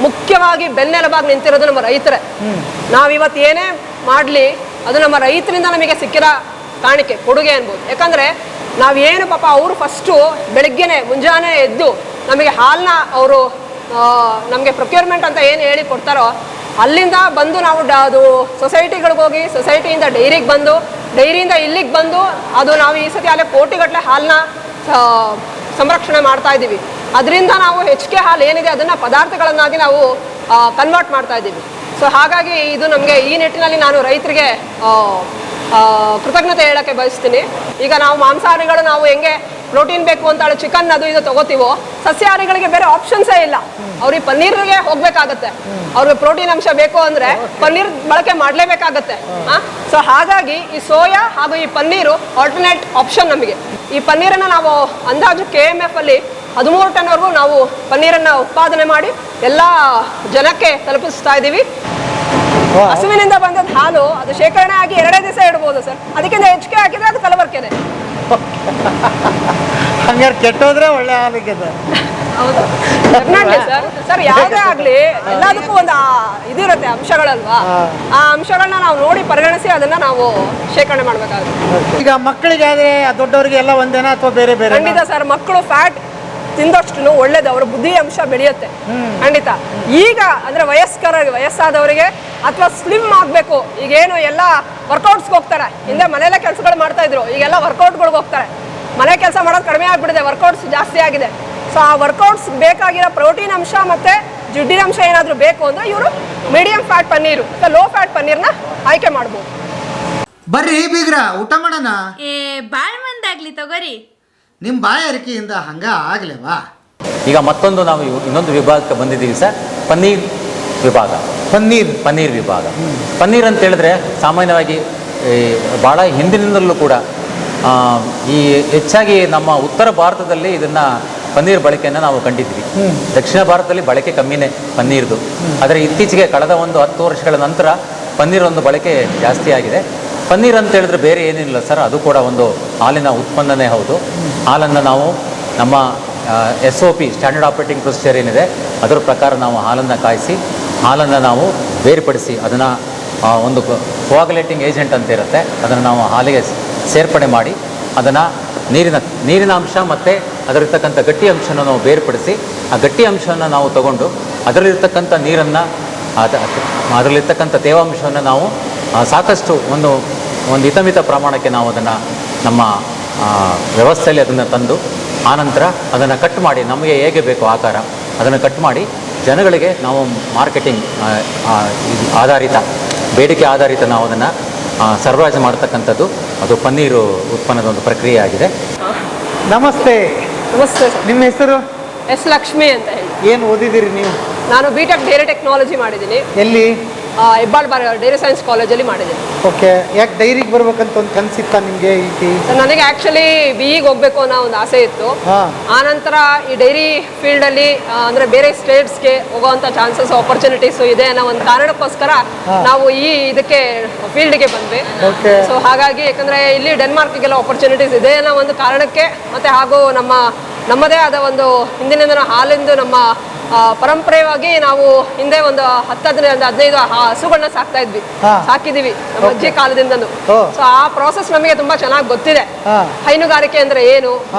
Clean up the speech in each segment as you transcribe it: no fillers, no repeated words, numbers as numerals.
ಮುಖ್ಯವಾಗಿ ಬೆನ್ನೆಲುಬಾಗಿ ನಿಂತಿರೋದು ನಮ್ಮ ರೈತರೇ. ನಾವಿವತ್ತು ಏನೇ ಮಾಡಲಿ ಅದು ನಮ್ಮ ರೈತರಿಂದ ನಮಗೆ ಸಿಕ್ಕಿರೋ ಕಾಣಿಕೆ ಕೊಡುಗೆ ಅನ್ಬೋದು. ಯಾಕಂದರೆ ನಾವೇನು ಪಾಪ ಅವರು ಫಸ್ಟು ಬೆಳಗ್ಗೆನೆ ಮುಂಜಾನೆ ಎದ್ದು ನಮಗೆ ಹಾಲನ್ನ ಅವರು ನಮಗೆ ಪ್ರೊಕ್ಯೂರ್ಮೆಂಟ್ ಅಂತ ಏನು ಹೇಳಿ ಕೊಡ್ತಾರೋ ಅಲ್ಲಿಂದ ಬಂದು ನಾವು ಅದು ಸೊಸೈಟಿಗಳಿಗೆ ಹೋಗಿ ಸೊಸೈಟಿಯಿಂದ ಡೈರಿಗೆ ಬಂದು ಡೈರಿಯಿಂದ ಇಲ್ಲಿಗೆ ಬಂದು ಅದು ನಾವು ಈ ಸತಿ ಅಲ್ಲೇ ಕೋಟಿಗಟ್ಟಲೆ ಹಾಲನ್ನ ಸಂರಕ್ಷಣೆ ಮಾಡ್ತಾ ಇದ್ದೀವಿ. ಅದರಿಂದ ನಾವು ಹೆಚ್ಚಿಗೆ ಹಾಲು ಏನಿದೆ ಅದನ್ನು ಪದಾರ್ಥಗಳನ್ನಾಗಿ ನಾವು ಕನ್ವರ್ಟ್ ಮಾಡ್ತಾ ಇದ್ದೀವಿ. ಸೊ ಹಾಗಾಗಿ ಇದು ನಮಗೆ ಈ ನಿಟ್ಟಿನಲ್ಲಿ ನಾನು ರೈತರಿಗೆ ಕೃತಜ್ಞತೆ ಹೇಳೋಕ್ಕೆ ಬಯಸ್ತೀನಿ. ಈಗ ನಾವು ಮಾಂಸಾಹಾರಿಗಳು ನಾವು ಹೆಂಗೆ ಪ್ರೋಟೀನ್ ಬೇಕು ಅಂತ ಹೇಳಿ ಚಿಕನ್ ಅದು ಇದು ತಗೋತೀವೋ, ಸಸ್ಯಾಹಾರಿಗಳಿಗೆ ಬೇರೆ ಆಪ್ಷನ್ಸೇ ಇಲ್ಲ. ಅವ್ರಿಗೆ ಪನ್ನೀರ್ಗೆ ಹೋಗ್ಬೇಕಾಗತ್ತೆ. ಅವ್ರಿಗೆ ಪ್ರೋಟೀನ್ ಅಂಶ ಬೇಕು ಅಂದರೆ ಪನ್ನೀರ್ ಬಳಕೆ ಮಾಡಲೇಬೇಕಾಗತ್ತೆ. ಸೊ ಹಾಗಾಗಿ ಈ ಸೋಯಾ ಹಾಗೂ ಈ ಪನ್ನೀರು ಆಲ್ಟರ್ನೇಟ್ ಆಪ್ಷನ್ ನಮಗೆ. ಈ ಪನ್ನೀರನ್ನು ನಾವು ಅಂದಾಜು KMF ಅಲ್ಲಿ 13 ಟನ್ವರೆಗೂ ನಾವು ಪನ್ನೀರನ್ನು ಉತ್ಪಾದನೆ ಮಾಡಿ ಎಲ್ಲ ಜನಕ್ಕೆ ತಲುಪಿಸ್ತಾ ಇದ್ದೀವಿ. ಹಸುವಿನಿಂದ ಬಂದದ್ದು ಹಾಲು ಅದು ಶೇಖರಣೆ ಆಗಿ 2 ದಿವಸ ಇಡ್ಬೋದು ಸರ್. ಅದಕ್ಕಿಂತ ಹೆಚ್ಚಿಗೆ ಹಾಕಿದ್ರೆ ಅದು ಕಲಬೆರಕೆನೆ. ಹಂಗಾರೆ ಕೆಟ್ಟೋದ್ರೆ ಒಳ್ಳೆ ಹಾಲಿಗೆ ಹೌದು ಸರ್. ಸರ್ ಯಾವುದೇ ಆಗಲಿ ಎಲ್ಲದಕ್ಕೂ ಒಂದು ಇದಿರುತ್ತೆ ಅಂಶಗಳಲ್ವಾ, ಆ ಅಂಶಗಳನ್ನ ನಾವು ನೋಡಿ ಪರಿಗಣಿಸಿ ಅದನ್ನ ನಾವು ಶೇಖರಣೆ ಮಾಡಬೇಕಾಗುತ್ತೆ. ಈಗ ಮಕ್ಕಳಿಗೆ ಆದರೆ ದೊಡ್ಡವರಿಗೆ ಎಲ್ಲ ಒಂದೇನಾ ಅಥವಾ ಬೇರೆ ಬೇರೆ? ಖಂಡಿತ ಸರ್, ಮಕ್ಕಳು ಫ್ಯಾಟ್ ತಿಂದಷ್ಟು ಒಳ್ಳೇದು, ಅವರ ಬುದ್ಧಿ ಅಂಶ ಬೆಳೆಯುತ್ತೆ ಖಂಡಿತ. ಈಗ ಅಂದ್ರೆ ವಯಸ್ಸಾದವರಿಗೆ ಅಥವಾ ಸ್ಲಿಮ್ ಆಗಬೇಕು, ಈಗೇನು ಎಲ್ಲ ವರ್ಕೌಟ್ಸ್ಗೆ ಹೋಗ್ತಾರೆ. ಹಿಂದೆ ಮನೆಯಲ್ಲೇ ಕೆಲಸಗಳು ಮಾಡ್ತಾ ಇದ್ರು, ಈಗೆಲ್ಲ ವರ್ಕೌಟ್ಗಳಿಗೆ ಹೋಗ್ತಾರೆ. ಮನೆ ಕೆಲಸ ಮಾಡೋದು ಕಡಿಮೆ ಆಗಿಬಿಟ್ಟಿದೆ, ವರ್ಕೌಟ್ಸ್ ಜಾಸ್ತಿ ಆಗಿದೆ. ಸೊ ಆ ವರ್ಕೌಟ್ಸ್ ಬೇಕಾಗಿರೋ ಪ್ರೋಟೀನ್ ಅಂಶ ಮತ್ತು ಜಿಡ್ಡಿನ ಅಂಶ ಏನಾದರೂ ಬೇಕು ಅಂದರೆ ಇವರು ಮೀಡಿಯಂ ಫ್ಯಾಟ್ ಪನ್ನೀರು ಅಥವಾ ಲೋ ಫ್ಯಾಟ್ ಪನ್ನೀರ್ನ ಆಯ್ಕೆ ಮಾಡ್ಬೋದು. ಬರ್ರಿ ಬೀಗ್ರ ಊಟ ಮಾಡೋಣ. ಬಾಳ್ ಮಂದಾಗ್ಲಿ ತಗೋರಿ. ನಿಮ್ಮ ಬಾಯಾರಿಕೆಯಿಂದ ಹಂಗ ಆಗ್ಲೇವಾ? ಈಗ ಮತ್ತೊಂದು ನಾವು ಇನ್ನೊಂದು ವಿಭಾಗಕ್ಕೆ ಬಂದಿದ್ದೀವಿ ಸರ್, ಪನ್ನೀರ್ ವಿಭಾಗ. ಪನ್ನೀರ್ ವಿಭಾಗ. ಪನ್ನೀರ್ ಅಂತ ಹೇಳಿದ್ರೆ ಸಾಮಾನ್ಯವಾಗಿ ಭಾಳ ಹಿಂದಿನಿಂದಲೂ ಕೂಡ ಈ ಹೆಚ್ಚಾಗಿ ನಮ್ಮ ಉತ್ತರ ಭಾರತದಲ್ಲಿ ಇದನ್ನು ಪನ್ನೀರ್ ಬಳಕೆಯನ್ನು ನಾವು ಕಂಡಿದ್ವಿ. ದಕ್ಷಿಣ ಭಾರತದಲ್ಲಿ ಬಳಕೆ ಕಮ್ಮಿನೇ ಪನ್ನೀರ್ದು. ಆದರೆ ಇತ್ತೀಚೆಗೆ ಕಳೆದ ಒಂದು 10 ವರ್ಷಗಳ ನಂತರ ಪನ್ನೀರ್ ಒಂದು ಬಳಕೆ ಜಾಸ್ತಿ ಆಗಿದೆ. ಪನ್ನೀರ್ ಅಂತ ಹೇಳಿದ್ರೆ ಬೇರೆ ಏನಿಲ್ಲ ಸರ್, ಅದು ಕೂಡ ಒಂದು ಹಾಲಿನ ಉತ್ಪನ್ನನೇ ಹೌದು. ಹಾಲನ್ನು ನಾವು ನಮ್ಮ SOP ಸ್ಟ್ಯಾಂಡರ್ಡ್ ಆಪರೇಟಿಂಗ್ ಪ್ರೊಸೀಜರ್ ಏನಿದೆ ಅದರ ಪ್ರಕಾರ ನಾವು ಹಾಲನ್ನು ಕಾಯಿಸಿ ಹಾಲನ್ನು ನಾವು ಬೇರ್ಪಡಿಸಿ ಅದನ್ನು ಒಂದು ಕೋಆಗುಲೇಟಿಂಗ್ ಏಜೆಂಟ್ ಅಂತ ಇರುತ್ತೆ, ಅದನ್ನು ನಾವು ಹಾಲಿಗೆ ಸೇರ್ಪಡೆ ಮಾಡಿ ಅದನ್ನು ನೀರಿನ ಅಂಶ ಮತ್ತು ಅದರಲ್ಲಿರ್ತಕ್ಕಂಥ ಗಟ್ಟಿ ಅಂಶವನ್ನು ನಾವು ಬೇರ್ಪಡಿಸಿ ಆ ಗಟ್ಟಿ ಅಂಶವನ್ನು ನಾವು ತಗೊಂಡು ಅದರಲ್ಲಿರ್ತಕ್ಕಂಥ ನೀರನ್ನು ಅದರಲ್ಲಿರ್ತಕ್ಕಂಥ ತೇವಾಂಶವನ್ನು ನಾವು ಸಾಕಷ್ಟು ಒಂದು ಹಿತಮಿತ ಪ್ರಮಾಣಕ್ಕೆ ನಾವು ಅದನ್ನು ನಮ್ಮ ವ್ಯವಸ್ಥೆಯಲ್ಲಿ ಅದನ್ನು ತಂದು ಆನಂತರ ಅದನ್ನು ಕಟ್ ಮಾಡಿ ನಮಗೆ ಹೇಗೆ ಬೇಕು ಆಕಾರ ಅದನ್ನು ಕಟ್ ಮಾಡಿ ಜನಗಳಿಗೆ ನಾವು ಮಾರ್ಕೆಟಿಂಗ್ ಆಧಾರಿತ ಬೇಡಿಕೆ ಆಧಾರಿತ ನಾವು ಅದನ್ನು ಸರಬರಾಜು ಮಾಡ್ತಕ್ಕಂಥದ್ದು ಅದು ಪನ್ನೀರು ಉತ್ಪನ್ನದ ಒಂದು ಪ್ರಕ್ರಿಯೆ ಆಗಿದೆ. ನಮಸ್ತೆ. ನಮಸ್ತೆ ಸರ್. ನಿಮ್ಮ ಹೆಸರು? ಎಸ್ ಲಕ್ಷ್ಮಿ ಅಂತ ಹೇಳಿ. ಏನು ಓದಿದ್ದೀರಿ ನೀವು? ನಾನು B.Tech ಡೈರಿ ಟೆಕ್ನಾಲಜಿ ಮಾಡಿದ್ದೀನಿ. ಎಲ್ಲಿ? ಹೆಬ್ಬಾಳ್ ಡೈರಿ ಸೈನ್ಸ್ ಕಾಲೇಜಲ್ಲಿ ಮಾಡಿದ್ದೀನಿ. ಓಕೆ. ಯಾಕೆ ಡೈರಿಗೆ ಬರ್ಬೇಕಂತ ಒಂದು ಕನಸಿತ್ತ ನಿಮಗೆ? ನನಗೆ ಆ್ಯಕ್ಚುಲಿ BE ಹೋಗಬೇಕು ಅನ್ನೋ ಒಂದು ಆಸೆ ಇತ್ತು. ಆನಂತರ ಈ ಡೈರಿ ಫೀಲ್ಡಲ್ಲಿ ಅಂದರೆ ಬೇರೆ ಸ್ಟೇಟ್ಸ್ಗೆ ಹೋಗೋವಂಥ ಚಾನ್ಸಸ್ ಆಪರ್ಚುನಿಟೀಸು ಇದೆ ಅನ್ನೋ ಒಂದು ಕಾರಣಕ್ಕೋಸ್ಕರ ನಾವು ಇದಕ್ಕೆ ಫೀಲ್ಡ್ಗೆ ಬಂದ್ವಿ. ಸೊ ಹಾಗಾಗಿ ಯಾಕಂದರೆ ಇಲ್ಲಿ ಡೆನ್ಮಾರ್ಕ್ಗೆಲ್ಲ ಆಪರ್ಚುನಿಟೀಸ್ ಇದೆ ಅನ್ನೋ ಒಂದು ಕಾರಣಕ್ಕೆ ಮತ್ತು ಹಾಗೂ ನಮ್ಮದೇ ಆದ ಒಂದು ಹಿಂದಿನಿಂದ ಹಾಲಿಂದು ನಮ್ಮ ಪರಂಪರೆಯಾಗಿ ನಾವು ಹಿಂದೆ ಒಂದು 10-15 ಹಸುಗಳನ್ನ ಸಾಕಿದೀವಿ ನಮ್ಮ ಅಜ್ಜಿ ಕಾಲದಿಂದನೂ. ಸೊ ಆ ಪ್ರಾಸೆಸ್ ನಮಗೆ ತುಂಬಾ ಚೆನ್ನಾಗಿ ಗೊತ್ತಿದೆ. ಹೈನುಗಾರಿಕೆ ಅಂದ್ರೆ ಏನು,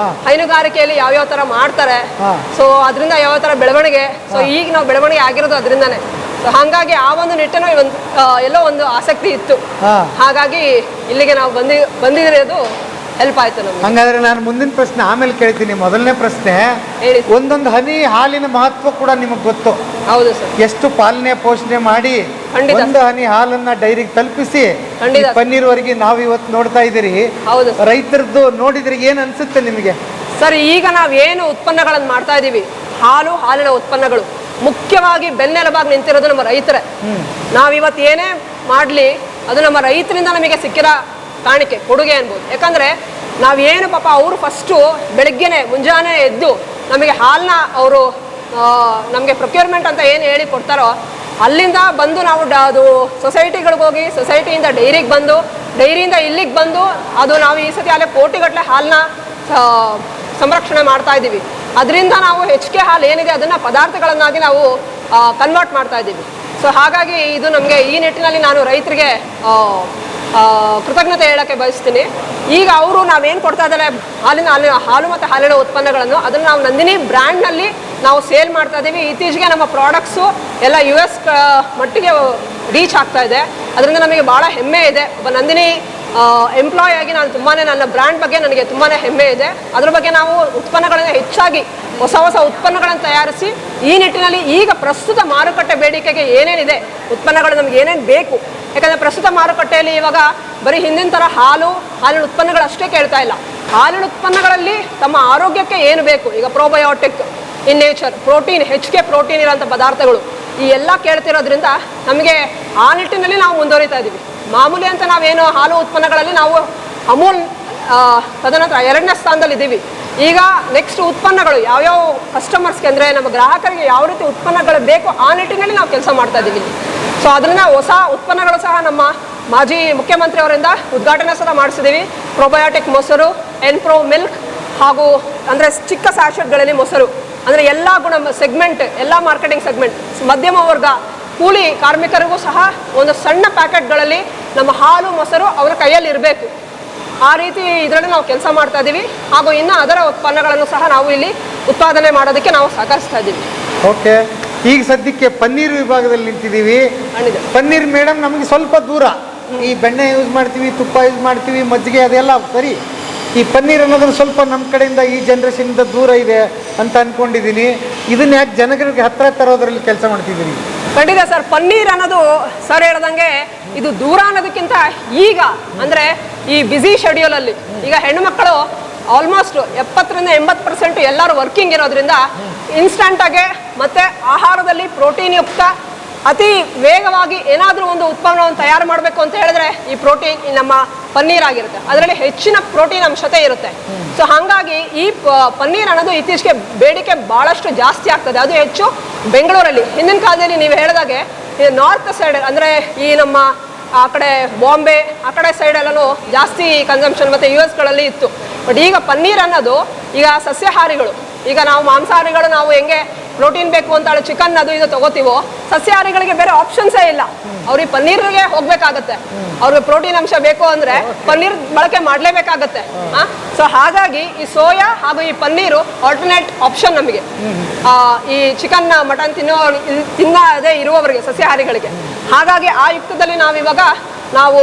ಹೈನುಗಾರಿಕೆಯಲ್ಲಿ ಯಾವ್ಯಾವ ತರ ಮಾಡ್ತಾರೆ, ಸೊ ಅದರಿಂದ ಯಾವ ತರ ಬೆಳವಣಿಗೆ. ಸೊ ಈಗ ನಾವು ಬೆಳವಣಿಗೆ ಆಗಿರೋದು ಅದರಿಂದಾನೆ. ಸೊ ಹಾಗಾಗಿ ಆ ಒಂದು ನಿಟ್ಟಿನ ಎಲ್ಲೋ ಒಂದು ಆಸಕ್ತಿ ಇತ್ತು. ಹಾಗಾಗಿ ಇಲ್ಲಿಗೆ ನಾವು ಬಂದಿರೋದು ಹೆಲ್ಪ್ ಆಯ್ತು ನಮ್ಗೆ. ಹಂಗಾದ್ರೆ ನಾನು ಮುಂದಿನ ಪ್ರಶ್ನೆ ಆಮೇಲೆ ಕೇಳ್ತೀನಿ. ಮೊದಲನೇ ಪ್ರಶ್ನೆ, ಒಂದೊಂದು ಹನಿ ಹಾಲಿನ ಮಹತ್ವ ಕೂಡ ನಿಮಗೆ ಗೊತ್ತು? ಹೌದು ಸರ್. ಎಷ್ಟು ಪಾಲನೆ ಪೋಷಣೆ ಮಾಡಿ ಒಂದು ಹನಿ ಹಾಲನ್ನ ಡೈರಿಗೆ ತಲುಪಿಸಿ ಪನ್ನೀರ್ವರೆಗೆ ನಾವು ಇವತ್ತು ನೋಡ್ತಾ ಇದ್ದೀರಿ. ರೈತರದ್ದು ನೋಡಿದ್ರೆ ಏನ್ ಅನ್ಸುತ್ತೆ ನಿಮಗೆ? ಸರ್, ಈಗ ನಾವೇನು ಉತ್ಪನ್ನಗಳನ್ನು ಮಾಡ್ತಾ ಇದೀವಿ, ಹಾಲಿನ ಉತ್ಪನ್ನಗಳು ಮುಖ್ಯವಾಗಿ ಬೆನ್ನೆಲುಬಾಗಿ ನಿಂತಿರೋದು ನಮ್ಮ ರೈತರೇ. ನಾವಿವತ್ತು ಏನೇ ಮಾಡಲಿ ಅದು ನಮ್ಮ ರೈತರಿಂದ ನಮಗೆ ಸಿಕ್ಕಿರೋ ಕಾಣಿಕೆ ಕೊಡುಗೆ ಅನ್ಬೋದು. ಯಾಕಂದರೆ ನಾವೇನು ಪಾಪ ಅವರು ಫಸ್ಟು ಬೆಳಗ್ಗೆನೆ ಮುಂಜಾನೆ ಎದ್ದು ನಮಗೆ ಹಾಲನ್ನ ಅವರು ನಮಗೆ ಪ್ರೊಕ್ಯೂರ್ಮೆಂಟ್ ಅಂತ ಏನು ಹೇಳಿ ಕೊಡ್ತಾರೋ ಅಲ್ಲಿಂದ ಬಂದು ನಾವು ಅದು ಸೊಸೈಟಿಗಳಿಗೆ ಹೋಗಿ ಸೊಸೈಟಿಯಿಂದ ಡೈರಿಗೆ ಬಂದು ಡೈರಿಯಿಂದ ಇಲ್ಲಿಗೆ ಬಂದು ಅದು ನಾವು ಈ ಸತಿ ಅಲ್ಲೇ ಕೋಟಿಗಟ್ಟಲೆ ಹಾಲನ್ನ ಸಂರಕ್ಷಣೆ ಮಾಡ್ತಾ ಇದ್ದೀವಿ. ಅದರಿಂದ ನಾವು ಹೆಚ್ಚಿಗೆ ಹಾಲು ಏನಿದೆ ಅದನ್ನು ಪದಾರ್ಥಗಳನ್ನಾಗಿ ನಾವು ಕನ್ವರ್ಟ್ ಮಾಡ್ತಾ ಇದ್ದೀವಿ. ಸೊ ಹಾಗಾಗಿ ಇದು ನಮಗೆ ಈ ನಿಟ್ಟಿನಲ್ಲಿ ನಾನು ರೈತರಿಗೆ ಕೃತಜ್ಞತೆ ಹೇಳೋಕ್ಕೆ ಬಯಸ್ತೀನಿ. ಈಗ ಅವರು ನಾವೇನು ಕೊಡ್ತಾ ಇದ್ದಾರೆ ಹಾಲು ಮತ್ತು ಹಾಲಿನ ಉತ್ಪನ್ನಗಳನ್ನು ಅದನ್ನು ನಾವು ನಂದಿನಿ ಬ್ರ್ಯಾಂಡ್ನಲ್ಲಿ ನಾವು ಸೇಲ್ ಮಾಡ್ತಾ ಇದ್ದೀವಿ. ಇತ್ತೀಚೆಗೆ ನಮ್ಮ ಪ್ರಾಡಕ್ಟ್ಸು ಎಲ್ಲ US ಮಟ್ಟಿಗೆ ರೀಚ್ ಆಗ್ತಾ ಇದೆ. ಅದರಿಂದ ನಮಗೆ ಭಾಳ ಹೆಮ್ಮೆ ಇದೆ. ಒಬ್ಬ ನಂದಿನಿ ಎಂಪ್ಲಾಯ್ ಆಗಿ ನಾನು ತುಂಬಾ ನನ್ನ ಬ್ರ್ಯಾಂಡ್ ಬಗ್ಗೆ ನನಗೆ ತುಂಬಾ ಹೆಮ್ಮೆ ಇದೆ. ಅದ್ರ ಬಗ್ಗೆ ನಾವು ಉತ್ಪನ್ನಗಳನ್ನು ಹೆಚ್ಚಾಗಿ ಹೊಸ ಉತ್ಪನ್ನಗಳನ್ನು ತಯಾರಿಸಿ ಈ ನಿಟ್ಟಿನಲ್ಲಿ ಈಗ ಪ್ರಸ್ತುತ ಮಾರುಕಟ್ಟೆ ಬೇಡಿಕೆಗೆ ಏನೇನಿದೆ ಉತ್ಪನ್ನಗಳು ನಮ್ಗೆ ಏನೇನು ಬೇಕು, ಯಾಕಂದರೆ ಪ್ರಸ್ತುತ ಮಾರುಕಟ್ಟೆಯಲ್ಲಿ ಇವಾಗ ಬರೀ ಹಿಂದಿನ ಥರ ಹಾಲಿನ ಉತ್ಪನ್ನಗಳು ಅಷ್ಟೇ ಕೇಳ್ತಾ ಇಲ್ಲ. ಹಾಲಿನ ಉತ್ಪನ್ನಗಳಲ್ಲಿ ತಮ್ಮ ಆರೋಗ್ಯಕ್ಕೆ ಏನು ಬೇಕು, ಈಗ ಪ್ರೋಬಯೋಟಿಕ್, ಇನ್ ನೇಚರ್, ಪ್ರೋಟೀನ್, ಹೆಚ್ಚಿಗೆ ಪ್ರೋಟೀನ್ ಇರೋಂಥ ಪದಾರ್ಥಗಳು ಈ ಎಲ್ಲ ಕೇಳ್ತಿರೋದ್ರಿಂದ ನಮಗೆ ಆ ನಿಟ್ಟಿನಲ್ಲಿ ನಾವು ಮುಂದುವರಿತಾ ಇದ್ದೀವಿ. ಮಾಮೂಲಿ ಅಂತ ನಾವೇನು ಹಾಲು ಉತ್ಪನ್ನಗಳಲ್ಲಿ ನಾವು ಅಮೂಲ್ ತದನಂತರ 2ನೇ ಸ್ಥಾನದಲ್ಲಿ ಇದ್ದೀವಿ. ಈಗ ನೆಕ್ಸ್ಟ್ ಉತ್ಪನ್ನಗಳು ಯಾವ್ಯಾವ ಕಸ್ಟಮರ್ಸ್ಗೆ ಅಂದರೆ ನಮ್ಮ ಗ್ರಾಹಕರಿಗೆ ಯಾವ ರೀತಿ ಉತ್ಪನ್ನಗಳು ಬೇಕು ಆ ನಿಟ್ಟಿನಲ್ಲಿ ನಾವು ಕೆಲಸ ಮಾಡ್ತಾ ಇದ್ದೀವಿ. ಸೊ ಅದರಿಂದ ಹೊಸ ಉತ್ಪನ್ನಗಳು ಸಹ ನಮ್ಮ ಮಾಜಿ ಮುಖ್ಯಮಂತ್ರಿ ಅವರಿಂದ ಉದ್ಘಾಟನೆ ಸಹ ಮಾಡಿಸಿದ್ದೀವಿ. ಪ್ರೊಬಯೋಟಿಕ್ ಮೊಸರು, ಎನ್ಪ್ರೋ ಮಿಲ್ಕ್ ಹಾಗೂ ಅಂದರೆ ಚಿಕ್ಕ ಸ್ಯಾಶೆಟ್ಗಳಲ್ಲಿ ಮೊಸರು, ಅಂದರೆ ಎಲ್ಲ ಸೆಗ್ಮೆಂಟ್, ಎಲ್ಲ ಮಾರ್ಕೆಟಿಂಗ್ ಸೆಗ್ಮೆಂಟ್, ಮಧ್ಯಮ ವರ್ಗ, ಕೂಲಿ ಕಾರ್ಮಿಕರಿಗೂ ಸಹ ಒಂದು ಸಣ್ಣ ಪ್ಯಾಕೆಟ್ಗಳಲ್ಲಿ ನಮ್ಮ ಹಾಲು ಮೊಸರು ಅವರ ಕೈಯಲ್ಲಿ ಇರಬೇಕು. ಆ ರೀತಿ ಇದರಲ್ಲಿ ನಾವು ಕೆಲಸ ಮಾಡ್ತಾ ಇದ್ದೀವಿ. ಹಾಗೂ ಇನ್ನು ಅದರ ಉತ್ಪನ್ನಗಳನ್ನು ಸಹ ನಾವು ಇಲ್ಲಿ ಉತ್ಪಾದನೆ ಮಾಡೋದಕ್ಕೆ ನಾವು ಸಹಕರಿಸ್ತಾ ಇದ್ದೀವಿ. ಓಕೆ, ಈಗ ಸದ್ಯಕ್ಕೆ ಪನ್ನೀರ್ ವಿಭಾಗದಲ್ಲಿ ನಿಂತಿದ್ದೀವಿ. ಪನ್ನೀರ್ ಮೇಡಮ್ ನಮಗೆ ಸ್ವಲ್ಪ ದೂರ. ಈ ಬೆಣ್ಣೆ ಯೂಸ್ ಮಾಡ್ತೀವಿ, ತುಪ್ಪ ಯೂಸ್ ಮಾಡ್ತೀವಿ, ಮಜ್ಜಿಗೆ ಅದೆಲ್ಲ ಸರಿ. ಈ ಪನ್ನೀರ್ ಅನ್ನೋದು ಸ್ವಲ್ಪ ನಮ್ಮ ಕಡೆಯಿಂದ ಈ ಜನ್ರೇಷನಿಂದ ದೂರ ಇದೆ ಅಂತ ಅಂದ್ಕೊಂಡಿದ್ದೀನಿ. ಇದನ್ನ ಯಾಕೆ ಜನಗಳಿಗೆ ಹತ್ತಿರ ತರೋದ್ರಲ್ಲಿ ಕೆಲಸ ಮಾಡ್ತಿದ್ದೀನಿ? ಖಂಡಿತ ಸರ್. ಪನ್ನೀರ್ ಅನ್ನೋದು ಸರ್ ಹೇಳ್ದಂಗೆ ಇದು ದೂರ ಅನ್ನೋದಕ್ಕಿಂತ ಈಗ ಅಂದರೆ ಈ ಬ್ಯುಸಿ ಶೆಡ್ಯೂಲಲ್ಲಿ ಈಗ ಹೆಣ್ಣುಮಕ್ಕಳು ಆಲ್ಮೋಸ್ಟ್ 70-80% ಎಲ್ಲರೂ ವರ್ಕಿಂಗ್ ಇರೋದ್ರಿಂದ ಇನ್ಸ್ಟಂಟಾಗೆ ಮತ್ತು ಆಹಾರದಲ್ಲಿ ಪ್ರೋಟೀನ್ ಯುಕ್ತ ಅತಿ ವೇಗವಾಗಿ ಏನಾದರೂ ಒಂದು ಉತ್ಪನ್ನವನ್ನು ತಯಾರು ಮಾಡಬೇಕು ಅಂತ ಹೇಳಿದ್ರೆ ಈ ಪ್ರೋಟೀನ್ ನಮ್ಮ ಪನ್ನೀರ್ ಆಗಿರುತ್ತೆ. ಅದರಲ್ಲಿ ಹೆಚ್ಚಿನ ಪ್ರೋಟೀನ್ ಅಂಶತೆ ಇರುತ್ತೆ. ಸೊ ಹಾಗಾಗಿ ಈ ಪನ್ನೀರ್ ಅನ್ನೋದು ಇತ್ತೀಚೆಗೆ ಬೇಡಿಕೆ ಭಾಳಷ್ಟು ಜಾಸ್ತಿ ಆಗ್ತದೆ. ಅದು ಹೆಚ್ಚು ಬೆಂಗಳೂರಲ್ಲಿ. ಹಿಂದಿನ ಕಾಲದಲ್ಲಿ ನೀವು ಹೇಳಿದಾಗೆ ನಾರ್ತ್ ಸೈಡ್ ಅಂದರೆ ಈ ನಮ್ಮ ಆ ಕಡೆ ಬಾಂಬೆ ಆ ಕಡೆ ಸೈಡೆಲ್ಲೂ ಜಾಸ್ತಿ ಕನ್ಸಂಪ್ಷನ್ ಮತ್ತು US ಇತ್ತು. ಬಟ್ ಈಗ ಪನ್ನೀರ್ ಅನ್ನೋದು ಈಗ ಸಸ್ಯಾಹಾರಿಗಳು, ಈಗ ನಾವು ಮಾಂಸಾಹಾರಿಗಳು ನಾವು ಹೆಂಗೆ ಪ್ರೋಟೀನ್ ಬೇಕು ಅಂತ ಹೇಳಿ ಚಿಕನ್ ಅದು ಇದು ತಗೋತೀವೋ, ಸಸ್ಯಾಹಾರಿಗಳಿಗೆ ಬೇರೆ ಆಪ್ಷನ್ಸೇ ಇಲ್ಲ. ಅವ್ರಿಗೆ ಪನ್ನೀರ್ಗೆ ಹೋಗ್ಬೇಕಾಗತ್ತೆ. ಅವ್ರಿಗೆ ಪ್ರೋಟೀನ್ ಅಂಶ ಬೇಕು ಅಂದರೆ ಪನ್ನೀರ್ ಬಳಕೆ ಮಾಡಲೇಬೇಕಾಗತ್ತೆ. ಸೊ ಹಾಗಾಗಿ ಈ ಹಾಗೂ ಈ ಪನ್ನೀರು ಆಲ್ಟರ್ನೇಟ್ ಆಪ್ಷನ್ ನಮಗೆ. ಈ ಚಿಕನ್ ಮಟನ್ ತಿನ್ನದೇ ಇರುವವರಿಗೆ, ಸಸ್ಯಾಹಾರಿಗಳಿಗೆ. ಹಾಗಾಗಿ ಆ ಯುಕ್ತದಲ್ಲಿ ನಾವು